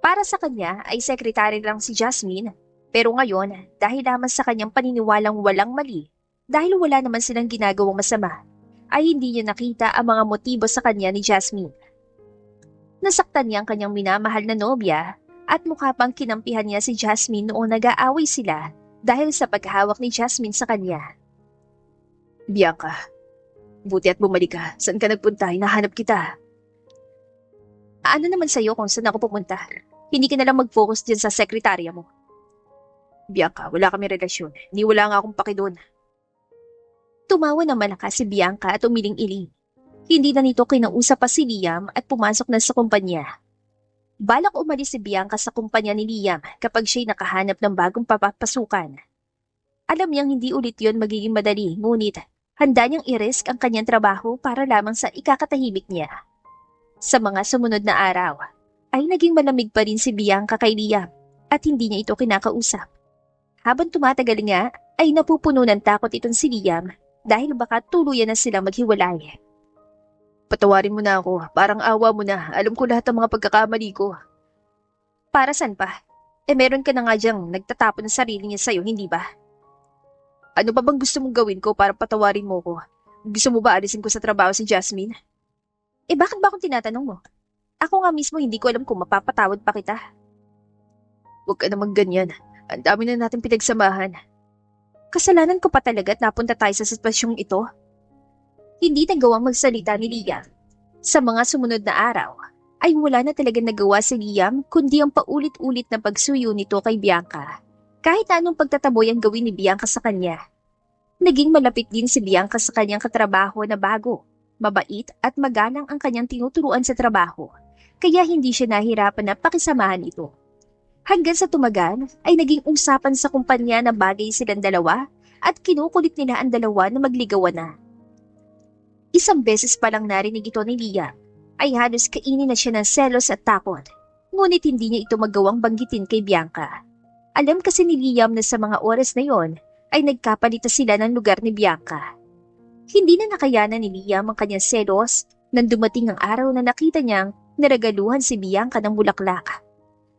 A: Para sa kanya ay sekretary lang si Jasmine, pero ngayon dahil naman sa kanyang paniniwalang walang mali, dahil wala naman silang ginagawang masama, ay hindi niya nakita ang mga motibo sa kanya ni Jasmine. Nasaktan niya ang kanyang minamahal na nobya at mukha pang kinampihan niya si Jasmine noong nag-aaway sila dahil sa paghawak ni Jasmine sa kanya.
B: Bianca, buti at bumalik ka. Saan ka nagpunta? Hinahanap kita.
A: Ano naman sa'yo kung saan ako pumunta? Hindi ka na lang mag-focus dyan sa sekretarya mo.
B: Bianca, wala kami relasyon. Ni wala nga akong paki doon.
A: Tumawa na malakas si Bianca at umiling-iling. Hindi na nito kinausap pa si Liam at pumasok na sa kumpanya. Balak umalis si Bianca sa kumpanya ni Liam kapag siya'y nakahanap ng bagong papapasukan. Alam niyang hindi ulit yon magiging madali, ngunit handa niyang i-risk ang kanyang trabaho para lamang sa ikakatahimik niya. Sa mga sumunod na araw, ay naging malamig pa rin si Bianca kay Liam at hindi niya ito kinakausap. Habang tumatagal nga, ay napupuno ng takot itong si Liam dahil baka tuluyan na silang maghiwalay.
B: Patawarin mo na ako. Parang awa mo na. Alam ko lahat ng mga pagkakamali ko.
A: Para saan pa? Meron ka na nga diyang nagtatapon ng sarili niya sa'yo, hindi ba?
B: Ano pa bang gusto mong gawin ko para patawarin mo ko? Gusto mo ba alisin ko sa trabaho si Jasmine?
A: Bakit ba akong tinatanong mo? Ako nga mismo hindi ko alam kung mapapatawad pa kita.
B: Huwag ka namang ganyan. Ang dami na natin pinagsamahan.
A: Kasalanan ko pa talaga at napunta tayo sa sitwasyong ito. Hindi nagawang magsalita ni Liam. Sa mga sumunod na araw, ay wala na talaga nagawa si Liam kundi ang paulit-ulit na pagsuyo nito kay Bianca. Kahit anong pagtataboy ang gawin ni Bianca sa kanya. Naging malapit din si Bianca sa kanyang katrabaho na bago. Mabait at magalang ang kanyang tinuturuan sa trabaho, kaya hindi siya nahirapan na pakisamahan ito. Hanggang sa tumagal ay naging usapan sa kumpanya na bagay silang dalawa at kinukulit nila ang dalawa na magligawan na. Isang beses pa lang narinig ito ni Liam, ay halos kainin na siya ng selos at takot. Ngunit hindi niya ito magawang banggitin kay Bianca. Alam kasi ni Liam na sa mga oras na yon ay nagkapalitan sila ng lugar ni Bianca. Hindi na nakayanan ni Liam ang kanyang selos nang dumating ang araw na nakita niyang naragaluhan si Bianca ng bulaklak.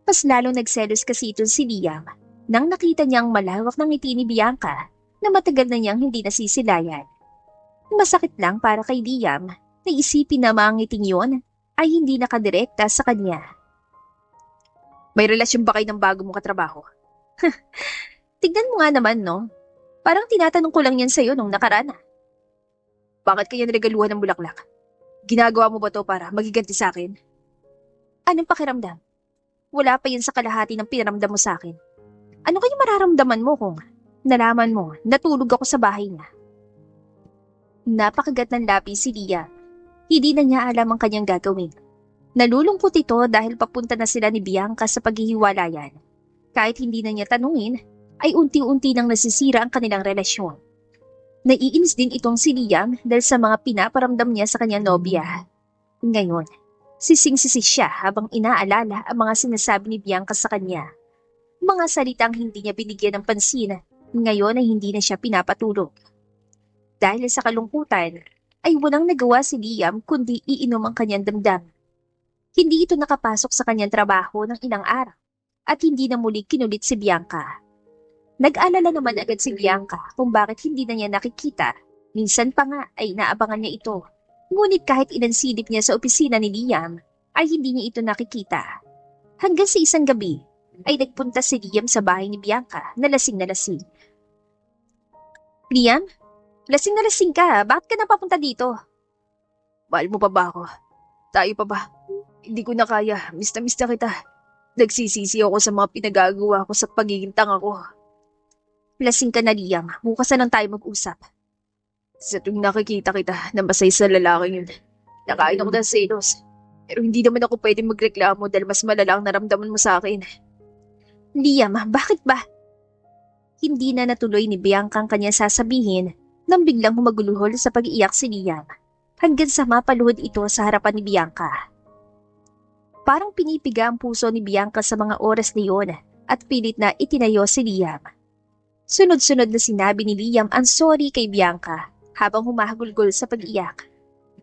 A: Mas lalo nagselos kasi ito si Liam nang nakita niyang malawak ng ngiti ni Bianca na matagal na niyang hindi nasisilayan. Masakit lang para kay Liam na isipin na mga ngiting yon ay hindi nakadirekta sa kanya.
B: May relasyon ba kayo ng bago mong katrabaho?
A: Tignan mo nga naman, no? Parang tinatanong ko lang yan sa'yo nung nakaraan.
B: Bakit kaya niregaluhan ng bulaklak? Ginagawa mo ba to para magiganti sa akin?
A: Anong pakiramdam? Wala pa yan sa kalahati ng pinaramdam mo sa akin. Ano kaya mararamdaman mo kung nalaman mo natulog ako sa bahay niya? Napakagat ng labi si Liam. Hindi na niya alam ang kanyang gagawin. Nalulungkot ito dahil papunta na sila ni Bianca sa paghihiwalayan. Kahit hindi na niya tanungin, ay unti-unti nang nasisira ang kanilang relasyon. Naiinis din itong si Liam dahil sa mga pinaparamdam niya sa kanyang nobya. Ngayon, Sising-sisi siya habang inaalala ang mga sinasabi ni Bianca sa kanya. Mga salitang hindi niya binigyan ng pansin, ngayon ay hindi na siya pinapatulog. Dahil sa kalungkutan, ay walang nagawa si Liam kundi iinom ang kanyang damdam. Hindi ito nakapasok sa kanyang trabaho ng ilang araw at hindi na muli kinulit si Bianca. Nag-alala naman agad si Bianca kung bakit hindi na niya nakikita. Minsan pa nga ay naabangan niya ito. Ngunit kahit inansilip niya sa opisina ni Liam, ay hindi niya ito nakikita. Hanggang sa isang gabi, ay nagpunta si Liam sa bahay ni Bianca na lasing na lasing. Liam? Lasing na lasing ka, bakit ka napapunta dito?
B: Mahal mo pa ba ako? Tayo pa ba? Hindi ko na kaya. Miss na kita. Nagsisisi ako sa mga pinagagawa ko sa pagiging tanga ko.
A: Lasing ka na, Liam. Bukas na lang tayo mag-usap.
B: Sa tuwing nakikita kita na masay sa lalaking yun, nakain ako ng selos. Pero hindi naman ako pwedeng magreklamo dahil mas malala ang naramdaman mo sa akin.
A: Liam, bakit ba? Hindi na natuloy ni Bianca ang kanya sasabihin nang biglang humaguluhol sa pag-iiyak si Liam hanggang sa mapaluhod ito sa harapan ni Bianca. Parang pinipiga ang puso ni Bianca sa mga oras na iyon at pilit na itinayo si Liam. Sunod-sunod na sinabi ni Liam ang sorry kay Bianca habang humahagulgol sa pag-iyak.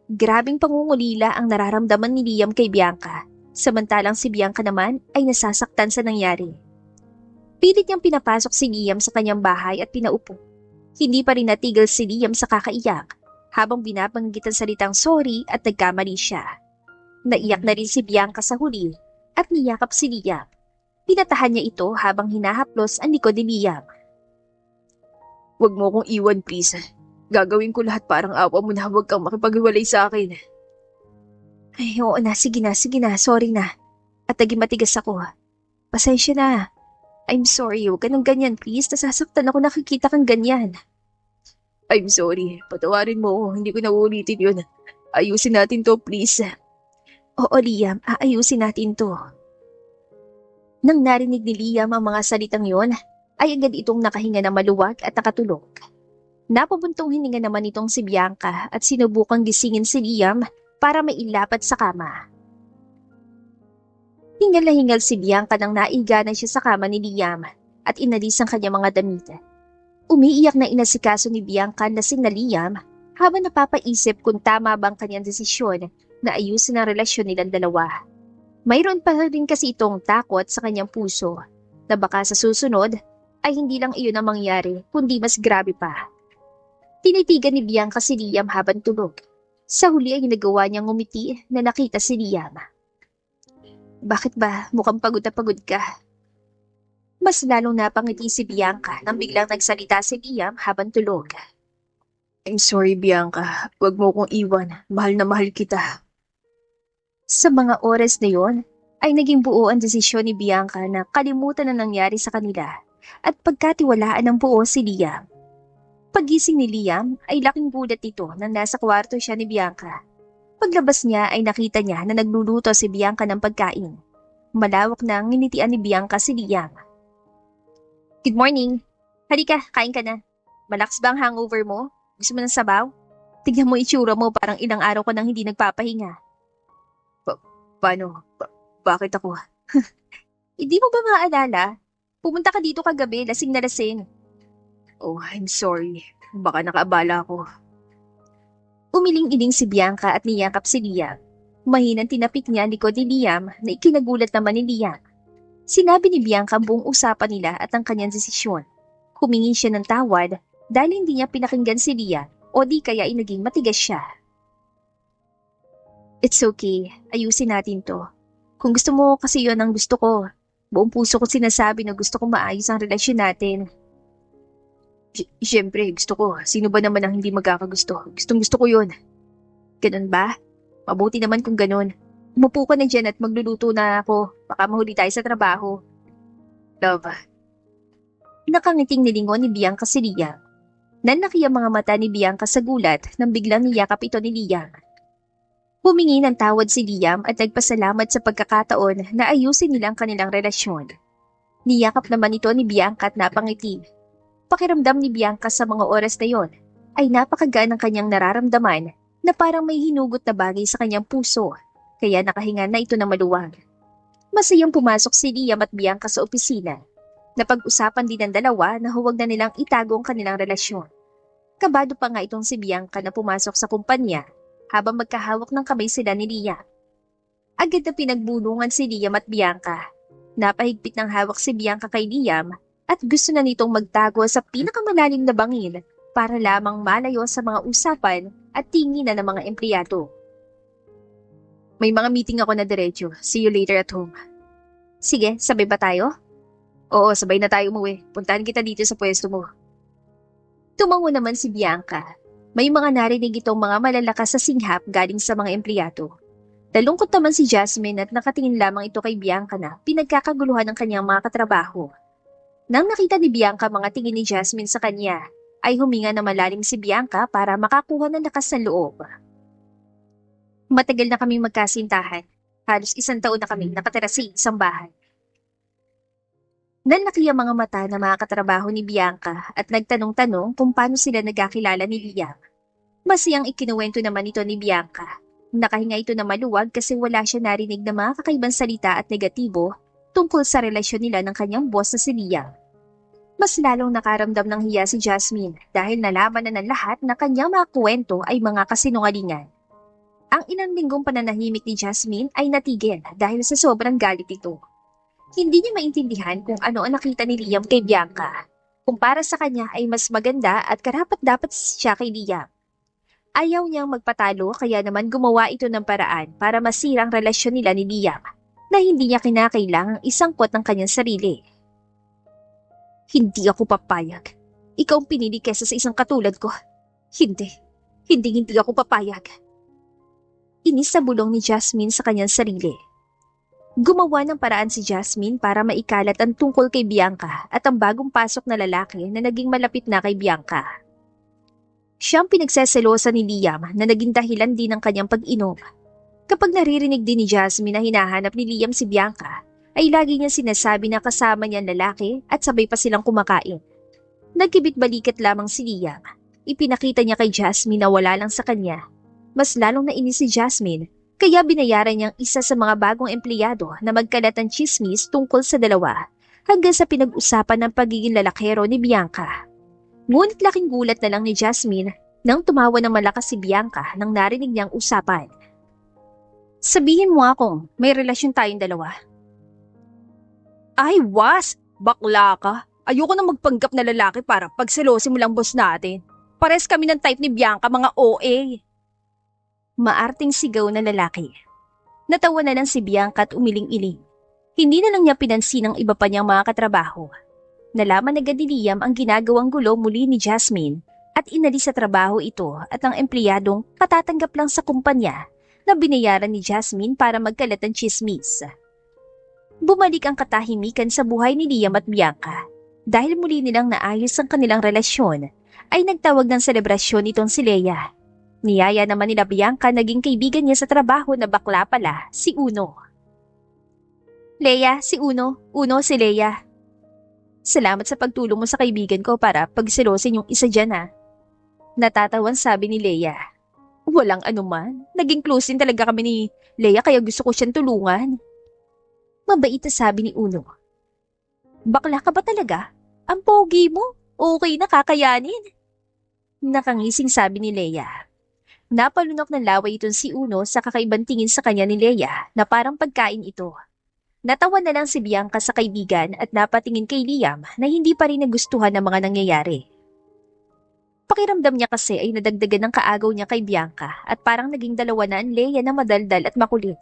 A: Grabing pangungulila ang nararamdaman ni Liam kay Bianca, samantalang si Bianca naman ay nasasaktan sa nangyari. Pilit niyang pinapasok si Liam sa kanyang bahay at pinaupo. Hindi pa rin natigil si Liam sa kakaiyak habang binabanggit ang salitang sorry at nagkamali siya. Naiyak na rin si Bianca sa huli at niyakap si Liam. Pinatahan niya ito habang hinahaplos ang likod ni Liam.
B: Huwag mo akong iwan, please. Gagawin ko lahat parang awa mo na huwag kang makipaghiwalay sa akin.
A: Ay, oo na, sige na, sorry na. At naging matigas ako. Pasensya na. I'm sorry, huwag ka nang ganyan, please. Nasasaktan ako nakikita kang ganyan.
B: I'm sorry. Patawarin mo ako. Hindi ko na uulitin yun. Ayusin natin to, please.
A: Oo, Liam. Aayusin natin to. Nang narinig ni Liam ang mga salitang yon, ay agad itong nakahinga na maluwag at nakatulog. Napabuntong hininga naman itong si Bianca at sinubukang gisingin si Liam para mailapat sa kama. Hingal na hingal si Bianca nang naiga na siya sa kama ni Liam at inalis ang kanyang mga damit. Umiiyak na inasikaso ni Bianca ang lasing na Liam habang napapaisip kung tama bang kanyang desisyon na ayusin ang relasyon nilang dalawa. Mayroon pa rin kasi itong takot sa kanyang puso na baka sa susunod ay hindi lang iyon ang mangyari kundi mas grabe pa. Tinitigan ni Bianca si Liam habang tulog. Sa huli ay nagawa niyang ngumiti na nakita si Liam. Bakit ba mukhang pagod na pagod ka? Mas lalong napangiti si Bianca nang biglang nagsalita si Liam habang tulog.
B: I'm sorry, Bianca. Huwag mo akong iwan. Mahal na mahal kita.
A: Sa mga oras na yon, ay naging buo ang desisyon ni Bianca na kalimutan ang nangyari sa kanila at pagkatiwalaan ng buo si Liam. Pagising ni Liam ay laking gulat ito nang nasa kwarto siya ni Bianca. Paglabas niya ay nakita niya na nagluluto si Bianca ng pagkain. Malawak na nginitian ni Bianca si Liam. Good morning. Halika, kain ka na. Malakas ba ang hangover mo? Gusto mo ng sabaw? Tignan mo itsura mo parang ilang araw ka nang hindi nagpapahinga.
B: Paano? Bakit ako?
A: Hindi mo ba maalala? Pumunta ka dito kagabi, lasing na lasing.
B: Oh, I'm sorry. Baka nakaabala ako.
A: Umiling-iling si Bianca at niyakap si Liam. Mahinang tinapik niya ang likod ni Liam na ikinagulat naman ni Liam. Sinabi ni Bianca ang buong usapan nila at ang kanyang desisyon. Humingi siya ng tawad dahil hindi niya pinakinggan si Liam o di kaya ay naging matigas siya. It's okay. Ayusin natin to. Kung gusto mo kasi yon ang gusto ko. Buong puso ko sinasabi na gusto ko maayos ang relasyon natin.
B: Siyempre, gusto ko. Sino ba naman ang hindi magkakagusto? Gustong-gusto ko yun.
A: Ganun ba? Mabuti naman kung ganun. Umupo ka na dyan at magluluto na ako. Baka mahuli tayo sa trabaho.
B: Love.
A: Nakangiting nilingon ni Bianca si Liam. Nanlaki ang mga mata ni Bianca sa gulat nang biglang niyakap ito ni Liam. Humingi ng tawad si Liam at nagpasalamat sa pagkakataon na ayusin nilang kanilang relasyon. Niyakap naman ito ni Bianca at napangiti. Pakiramdam ni Bianca sa mga oras na yon ay napakagaan ng kanyang nararamdaman na parang may hinugot na bagay sa kanyang puso kaya nakahinga na ito na maluwag. Masayang pumasok si Liam at Bianca sa opisina. Napag-usapan din ng dalawa na huwag na nilang itago ang kanilang relasyon. Kabado pa nga itong si Bianca na pumasok sa kumpanya habang magkahawak ng kamay sila ni Liam. Agad na pinagbulungan si Liam at Bianca. Napahigpit ng hawak si Bianca kay Liam at gusto na nitong magtago sa pinakamalalim na bangin para lamang malayo sa mga usapan at tingin na ng mga empleyado.
B: May mga meeting ako na diretso. See you later at home.
A: Sige, sabay ba tayo?
B: Oo, sabay na tayo umuwi. Puntahan kita dito sa pwesto mo.
A: Tumango naman si Bianca. May mga narinig itong mga malalakas sa singhap galing sa mga empleyado. Nalungkot naman si Jasmine at nakatingin lamang ito kay Bianca na pinagkakaguluhan ng kanyang mga katrabaho. Nang nakita ni Bianca mga tingin ni Jasmine sa kanya, ay huminga na malalim si Bianca para makakuha ng lakas ng loob. Matagal na kaming magkasintahan. Halos 1 taon na kami nakatira sa isang bahay. Nanlaki ang mga mata ng mga katrabaho ni Bianca at nagtanong-tanong kung paano sila nagkakilala ni Liam. Masiyang ikinuwento naman ito ni Bianca. Nakahinga ito na maluwag kasi wala siya narinig na mga kakaibang salita at negatibo tungkol sa relasyon nila ng kanyang boss na si Liam. Mas lalong nakaramdam ng hiya si Jasmine dahil nalaman na ng lahat na kanyang mga kwento ay mga kasinungalingan. Ang ilang linggong pananahimik ni Jasmine ay natigil dahil sa sobrang galit ito. Hindi niya maintindihan kung ano ang nakita ni Liam kay Bianca. Kung para sa kanya ay mas maganda at karapat-dapat siya kay Liam. Ayaw niyang magpatalo kaya naman gumawa ito ng paraan para masira ang relasyon nila ni Liam na hindi niya kinakailangang isangkot ng kanyang sarili. Hindi ako papayag. Ikaw ang pinili kesa sa isang katulad ko. Hindi ako papayag. Inis sa bulong ni Jasmine sa kanyang sarili. Gumawa ng paraan si Jasmine para maikalat ang tungkol kay Bianca at ang bagong pasok na lalaki na naging malapit na kay Bianca. Siyang pinagseselosa ni Liam na naging dahilan din ng kanyang pag-inom. Kapag naririnig din ni Jasmine na hinahanap ni Liam si Bianca, ay lagi niya sinasabi na kasama niya ang lalaki at sabay pa silang kumakain. Nagkibit-balikat lamang si Liam. Ipinakita niya kay Jasmine na wala lang sa kanya. Mas lalong nainis si Jasmine, kaya binayaran niyang isa sa mga bagong empleyado na magkalat ng chismis tungkol sa dalawa hanggang sa pinag-usapan ng pagiging lalakero ni Bianca. Ngunit laking gulat na lang ni Jasmine nang tumawa ng malakas si Bianca nang narinig niyang usapan. Sabihin mo akong may relasyon tayong dalawa. Ay, was! Bakla ka! Ayoko na magpanggap na lalaki para pagselosin mo lang boss natin. Pares kami ng type ni Bianca, mga OA. Maarting sigaw na lalaki. Natawa na lang si Bianca at umiling-iling. Hindi na lang niya pinansin ang iba pa niyang mga katrabaho. Nalaman agad ni Liam ang ginagawang gulo muli ni Jasmine at inalis sa trabaho ito at ang empleyadong katatanggap lang sa kumpanya na binayaran ni Jasmine para magkalat ng chismis. Bumalik ang katahimikan sa buhay ni Liam at Bianca. Dahil muli nilang naayos ang kanilang relasyon, ay nagtawag ng selebrasyon itong si Leia. Niyaya naman nila Bianca naging kaibigan niya sa trabaho na bakla pala, si Uno. Leia, si Uno. Uno, si Leia. Salamat sa pagtulong mo sa kaibigan ko para pagselosin yung isa dyan ha. Natatawan sabi ni Leia. Walang anuman. Naging close din talaga kami ni Leia kaya gusto ko siyang tulungan. Mabait na sabi ni Uno. Bakla ka ba talaga? Ang pogi mo. Okay na kakayanin. Nakangising sabi ni Leia. Napalunok ng laway itong si Uno sa kakaibang tingin sa kanya ni Leia na parang pagkain ito. Natawa na lang si Bianca sa kaibigan at napatingin kay Liam na hindi pa rin nagustuhan ng mga nangyayari. Pakiramdam niya kasi ay nadagdagan ng kaagaw niya kay Bianca at parang naging dalawa na ang Leia na madaldal at makulit.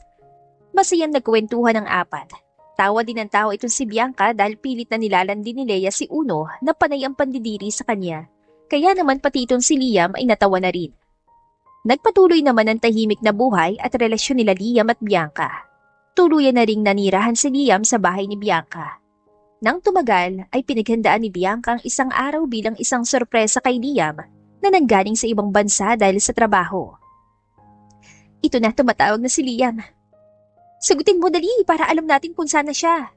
A: Masayang nagkwentuhan ng apat. Tawa din ng tawa itong si Bianca dahil pilit na nilalandi ni Leia si Uno na panay ang pandidiri sa kanya. Kaya naman pati itong si Liam ay natawa na rin. Nagpatuloy naman ang tahimik na buhay at relasyon nila Liam at Bianca. Tuluyan na ring nanirahan si Liam sa bahay ni Bianca. Nang tumagal ay pinaghandaan ni Bianca ang isang araw bilang isang sorpresa kay Liam na nanggaling sa ibang bansa dahil sa trabaho. Ito na, tumatawag na si Liam. Sagutin mo dali para alam natin kung saan na siya.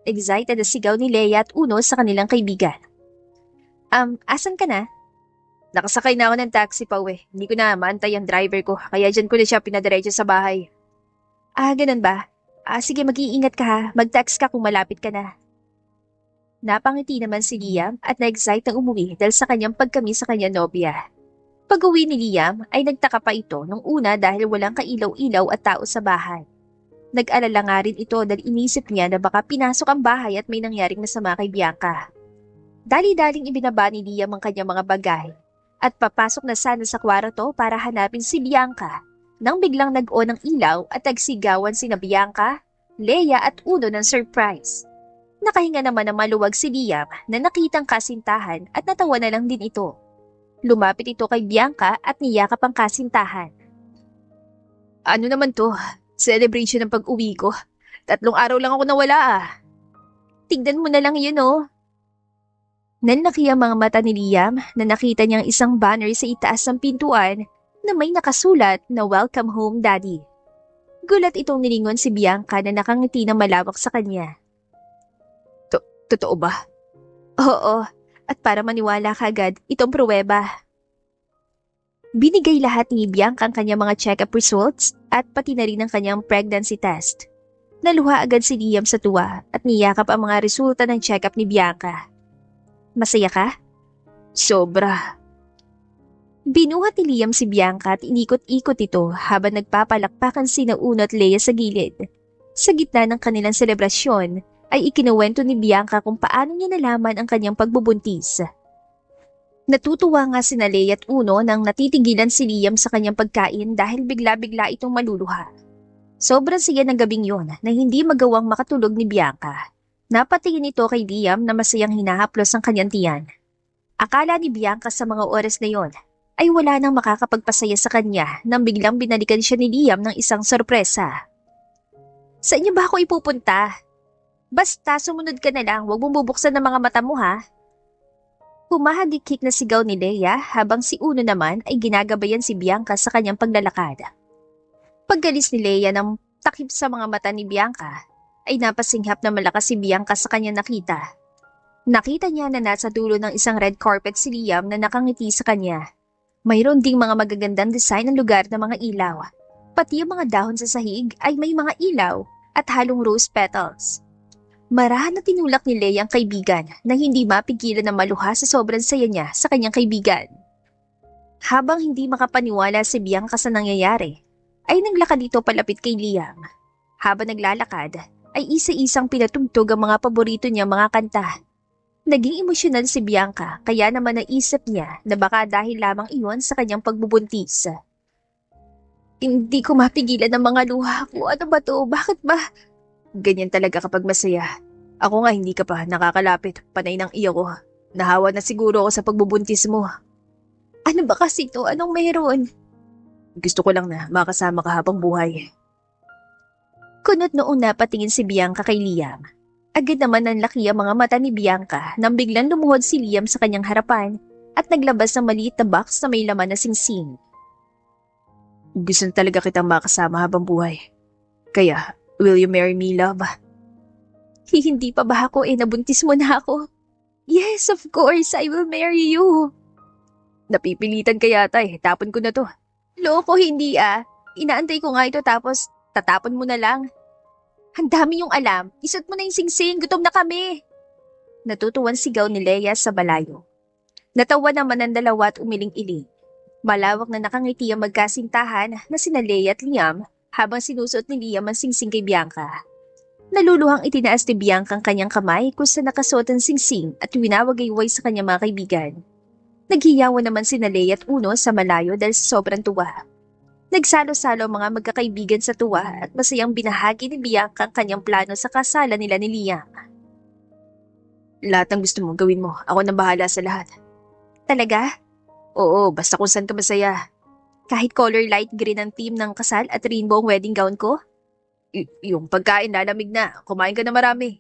A: Excited na sigaw ni Leia at Uno sa kanilang kaibigan. Asan ka na? Nakasakay na ako ng taxi pa uwi. Hindi ko na maantay ang driver ko, kaya dyan ko na siya pinadiretso sa bahay. Ganun ba? Sige, mag-iingat ka ha. Mag-text ka kung malapit ka na. Napangiti naman si Liam at na-excite na umuwi dahil sa kanyang pagkami sa kanyang nobya. Pag-uwi ni Liam ay nagtaka pa ito nung una dahil walang kailaw-ilaw at tao sa bahay. Nag-alala nga rin ito dahil inisip niya na baka pinasok ang bahay at may nangyaring masama kay Bianca. Dali-daling ibinaba ni Liam ang kanyang mga bagay at papasok na sana sa kwarto para hanapin si Bianca nang biglang nag-on ang ilaw at nagsigawan sina Bianca, Leia at Uno ng surprise. Nakahinga naman na maluwag si Liam na nakitang kasintahan at natawa na lang din ito. Lumapit ito kay Bianca at niyakap ang kasintahan.
B: Ano naman to? Celebration ng pag-uwi ko. 3 araw lang ako nawala.
A: Tignan mo na lang yun oh. Nanlaki ang mga mata ni Liam na nakita niyang isang banner sa itaas ng pintuan na may nakasulat na Welcome Home Daddy. Gulat itong nilingon si Bianca na nakangiti na malawak sa kanya.
B: Totoo ba?
A: Oo, at para maniwala ka agad, itong pruweba. Binigay lahat ni Bianca ang kanyang mga check-up results at pati na rin ang kanyang pregnancy test. Naluha agad si Liam sa tuwa at niyakap ang mga resulta ng check-up ni Bianca. Masaya ka?
B: Sobra.
A: Binuhat ni Liam si Bianca at inikot-ikot ito habang nagpapalakpakan sina Uno at Leia sa gilid. Sa gitna ng kanilang selebrasyon, ay ikinuwento ni Bianca kung paano niya nalaman ang kanyang pagbubuntis. Natutuwa nga sina Leia at Uno nang natitigilan si Liam sa kanyang pagkain dahil bigla-bigla itong maluluha. Sobrang saya ng gabing yon na hindi magawang makatulog ni Bianca. Napatingin ito kay Liam na masayang hinahaplos ang kanyang tiyan. Akala ni Bianca sa mga oras na yon ay wala nang makakapagpasaya sa kanya nang biglang binalikan siya ni Liam ng isang sorpresa. Sa inyo ba ako ipupunta? Basta sumunod ka na lang, huwag mong bubuksan ng mga mata mo ha. Humahagikik na sigaw ni Leia habang si Uno naman ay ginagabayan si Bianca sa kanyang paglalakad. Paggalis ni Leia ng takip sa mga mata ni Bianca, ay napasinghap na malakas si Bianca sa kanyang nakita. Nakita niya na nasa dulo ng isang red carpet si Liam na nakangiti sa kanya. Mayroon ding mga magagandang design ng lugar ng mga ilaw. Pati ang mga dahon sa sahig ay may mga ilaw at halong rose petals. Marahan na tinulak ni Leia ang kaibigan na hindi mapigilan na maluha sa sobrang saya niya sa kanyang kaibigan. Habang hindi makapaniwala si Bianca sa nangyayari, ay naglakad dito palapit kay Liam. Habang naglalakad, ay isa-isang pinatugtog ang mga paborito niyang mga kanta. Naging emosyonal si Bianca kaya naman naisip niya na baka dahil lamang iyon sa kanyang pagbubuntis. Hindi ko mapigilan ang mga luha ko. Ano ba to? Bakit ba?
B: Ganyan talaga kapag masaya. Ako nga hindi ka pa nakakalapit, panay ng iyo ko. Nahawa na siguro ako sa pagbubuntis mo.
A: Ano ba kasi to? Anong meron?
B: Gusto ko lang na makasama ka habang buhay.
A: Kunot noong napatingin si Bianca kay Liam. Agad naman nanlaki ang mga mata ni Bianca nang biglang lumuhod si Liam sa kanyang harapan at naglabas ng maliit na box na may laman na singsing.
B: Gusto na talaga kitang makasama habang buhay. Kaya, will you marry me, love?
A: Hindi pa ba ako nabuntis mo na ako? Yes, of course, I will marry you.
B: Napipilitan ka yata tapon ko na to.
A: Loko, hindi ah. Inaantay ko nga ito tapos tatapon mo na lang. Ang dami yung alam. Isot mo na yung singsing. Gutom na kami. Natutuwan sigaw ni Leia sa balayo. Natawa naman ang dalawa at umiling-iling. Malawak na nakangiti ang magkasintahan na sina Leia at Liam habang sinusuot ni Liam ang singsing kay Bianca. Naluluhang itinaas ni Bianca ang kanyang kamay kung saan nakasuot ang singsing at winawagayway sa kanyang mga kaibigan. Naghiyawan naman sina Leia at Uno sa malayo dahil sa sobrang tuwa. Nagsalo-salo ang mga magkakaibigan sa tuwa at masayang binahagi ni Bianca ang kanyang plano sa kasalan nila ni Liam.
B: Lahat ng gusto mo gawin mo. Ako nang bahala sa lahat.
A: Talaga?
B: Oo, basta kung saan ka masaya.
A: Kahit color light green ang theme ng kasal at rainbow ang wedding gown ko?
B: Yung pagkain lalamig na. Kumain ka na marami.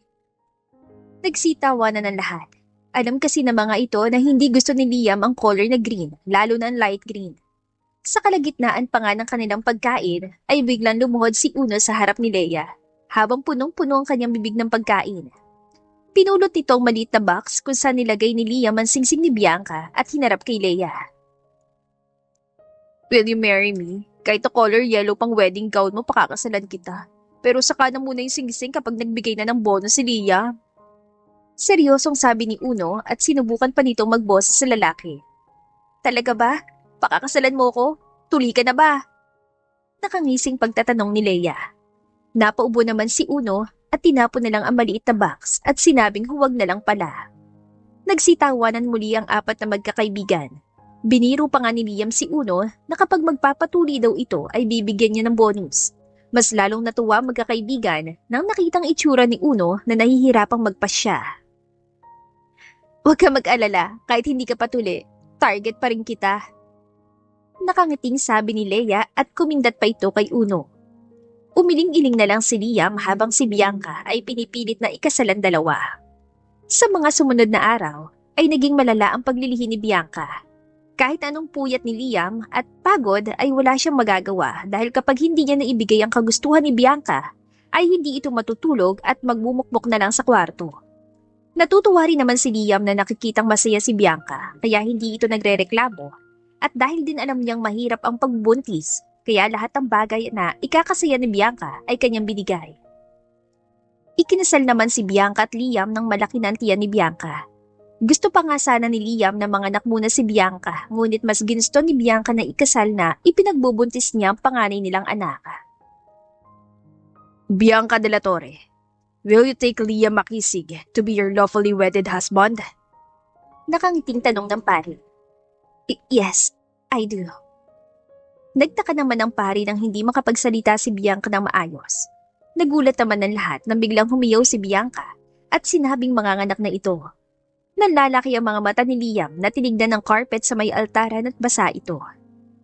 A: Nagsitawa na ng lahat. Alam kasi ng mga ito na hindi gusto ni Liam ang color na green, lalo na ang light green. Sa kalagitnaan pa nga ng kanilang pagkain, ay biglang lumuhod si Uno sa harap ni Leia, habang punong-puno ang kanyang bibig ng pagkain. Pinulot nito ang maliit na box kung saan nilagay ni Liam ang singsing ni Bianca at hinarap kay Leia.
B: Will you marry me?
A: Kahit na color yellow pang wedding gown mo, pakakasalan kita. Pero saka na muna yung singsing kapag nagbigay na ng bonus si Liam. Seryosong sabi ni Uno at sinubukan pa nitong magboses sa lalaki. Talaga ba? Pakakasalan mo ko? Tuli ka na ba? Nakangising pagtatanong ni Leia. Napaubo naman si Uno at tinapon na lang ang maliit na box at sinabing huwag na lang pala. Nagsitawanan muli ang apat na magkakaibigan. Biniro pa nga ni Liam si Uno na kapag magpapatuli daw ito ay bibigyan niya ng bonus. Mas lalong natuwa magkakaibigan nang nakitang itsura ni Uno na nahihirapang magpasya. Huwag ka mag-alala, kahit hindi ka patuli, target pa rin kita. Nakangiting sabi ni Leia at kumindat pa ito kay Uno. Umiling-iling na lang si Liam habang si Bianca ay pinipilit na ikasalan dalawa. Sa mga sumunod na araw ay naging malala ang paglilihi ni Bianca. Kahit anong puyat ni Liam at pagod ay wala siyang magagawa dahil kapag hindi niya naibigay ang kagustuhan ni Bianca, ay hindi ito matutulog at magmumukmok na lang sa kwarto. Natutuwa rin naman si Liam na nakikitang masaya si Bianca kaya hindi ito nagrereklamo at dahil din alam niyang mahirap ang pagbuntis kaya lahat ng bagay na ikakasaya ni Bianca ay kanyang binigay. Ikinasal naman si Bianca at Liam ng malaki na tiyan ni Bianca. Gusto pa nga sana ni Liam na manganak muna si Bianca, ngunit mas ginusto ni Bianca na ikasal na ipinagbubuntis niya ang panganay nilang anak. Bianca de la Torre, will you take Liam Makisig to be your lawfully wedded husband? Nakangiting tanong ng pari. Yes, I do. Nagtaka naman ang pari nang hindi makapagsalita si Bianca ng maayos. Nagulat naman ng lahat nang biglang humiyaw si Bianca at sinabing manganganak na ito. Nalalaki ang mga mata ni Liam na tinignan ng carpet sa may altaran at basa ito.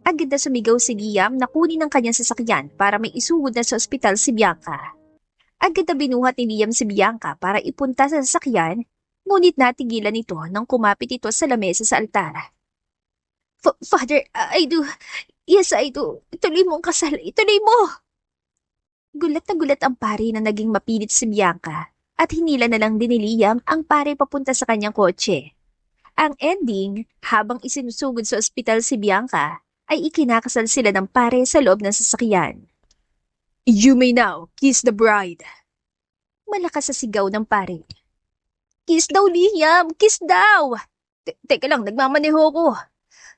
A: Agad na sumigaw si Liam na kunin ang kanyang sasakyan para may isugod na sa ospital si Bianca. Agad na binuhat ni Liam si Bianca para ipunta sa sasakyan, ngunit natigilan ito nang kumapit ito sa lamesa sa altar. Father, I do. Yes, I do. Ituloy mo ang kasal. Ituloy mo! Gulat na gulat ang pare na naging mapilit si Bianca. At hinila na lang din ni Liam ang pare papunta sa kanyang kotse. Ang ending, habang isinusugod sa ospital si Bianca, ay ikinakasal sila ng pare sa loob ng sasakyan. You may now kiss the bride. Malakas sa sigaw ng pare. Kiss daw, Liam! Kiss daw! Teka lang, nagmamaneho ko.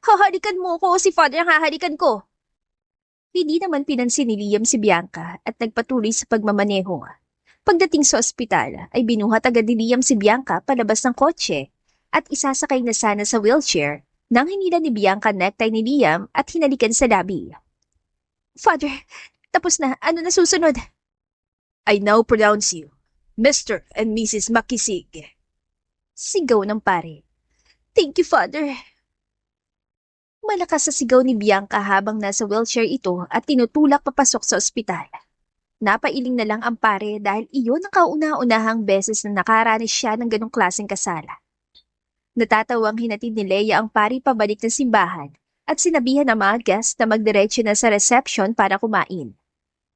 A: Hahalikan mo ko, si Father ang hahalikan ko. Hindi naman pinansin ni Liam si Bianca at nagpatuloy sa pagmamaneho. Pagdating sa ospital, ay binuhat agad ni Liam si Bianca palabas ng kotse at isasakay na sana sa wheelchair nang hinila ni Bianca necktie ni Liam at hinalikan sa labi. Father, tapos na. Ano na susunod? I now pronounce you Mr. and Mrs. Makisig. Sigaw ng pare. Thank you, Father. Malakas sa sigaw ni Bianca habang nasa wheelchair ito at tinutulak papasok sa ospital. Napailing na lang ang pare dahil iyon ang kauna-unahang beses na nakaranas siya ng ganong klaseng kasala. Natatawang hinatid ni Leia ang pari pabalik ng simbahan at sinabihan ng mga guest na magdiretso na sa reception para kumain.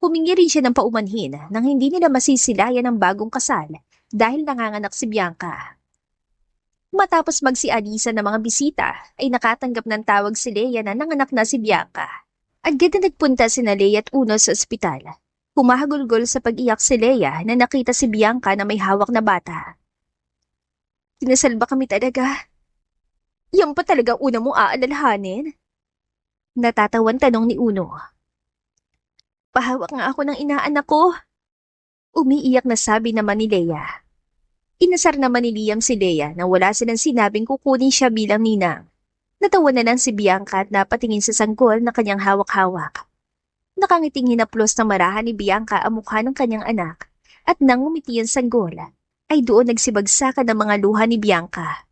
A: Humingi rin siya ng paumanhin nang hindi nila masisilayan ang bagong kasal dahil nanganganak si Bianca. Matapos magsialisa ng mga bisita ay nakatanggap ng tawag si Leia na nanganak na si Bianca. Agad na nagpunta sina Leia at Uno sa ospital. Humahagulgol sa pag-iyak si Leia na nakita si Bianca na may hawak na bata. Kinasal ba kami talaga? Yan pa talaga una mong aalalahanin? Natatawan tanong ni Uno. Pahawak nga ako ng inaanak ko. Umiiyak na sabi naman ni Leia. Inasar naman ni Liam si Leia na wala silang sinabing kukunin siya bilang ninang. Natawa na lang si Bianca at napatingin sa sanggol na kanyang hawak-hawak. Nakangiting hinaplos ng marahan ni Bianca ang mukha ng kanyang anak at nang umiti ang sanggol, ay doon nagsibagsakan ng mga luha ni Bianca.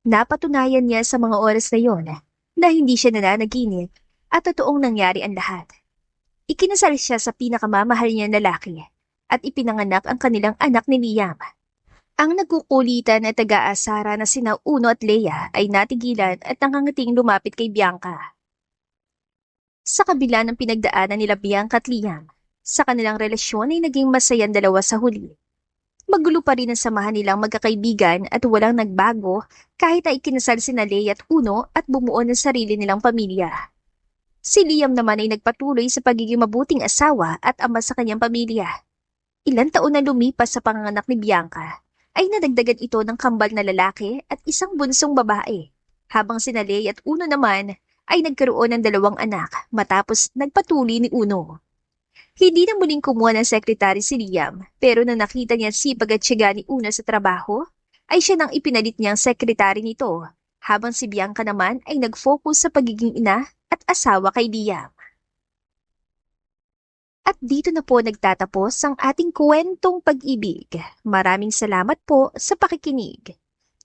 A: Napatunayan niya sa mga oras na yon na hindi siya nananaginip at totoong nangyari ang lahat. Ikinasal siya sa pinakamamahal niya lalaki at ipinanganak ang kanilang anak ni Liam. Ang nagkukulitan at taga-asara na sina Uno at Leia ay natigilan at nangangating lumapit kay Bianca. Sa kabila ng pinagdaanan nila Bianca at Liam, sa kanilang relasyon ay naging masayang dalawa sa huli. Magulo pa rin ang samahan nilang magkakaibigan at walang nagbago kahit ay ikinasal sina Leia at Uno at bumuo ng sarili nilang pamilya. Si Liam naman ay nagpatuloy sa pagiging mabuting asawa at ama sa kanyang pamilya. Ilang taon na lumipas sa panganganak ni Bianca, ay nadagdagan ito ng kambal na lalaki at isang bunsong babae, habang sina Ley at Uno naman ay nagkaroon ng 2 anak matapos nagpatuli ni Uno. Hindi na muling kumuha ng sekretary si Liam, pero nang nakita niya sipag at tiyaga ni Uno sa trabaho, ay siya nang ipinalit niyang sekretary nito, habang si Bianca naman ay nag-focus sa pagiging ina at asawa kay Liam. At dito na po nagtatapos ang ating kwentong pag-ibig. Maraming salamat po sa pakikinig.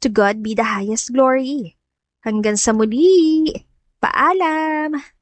A: To God be the highest glory. Hanggang sa muli. Paalam!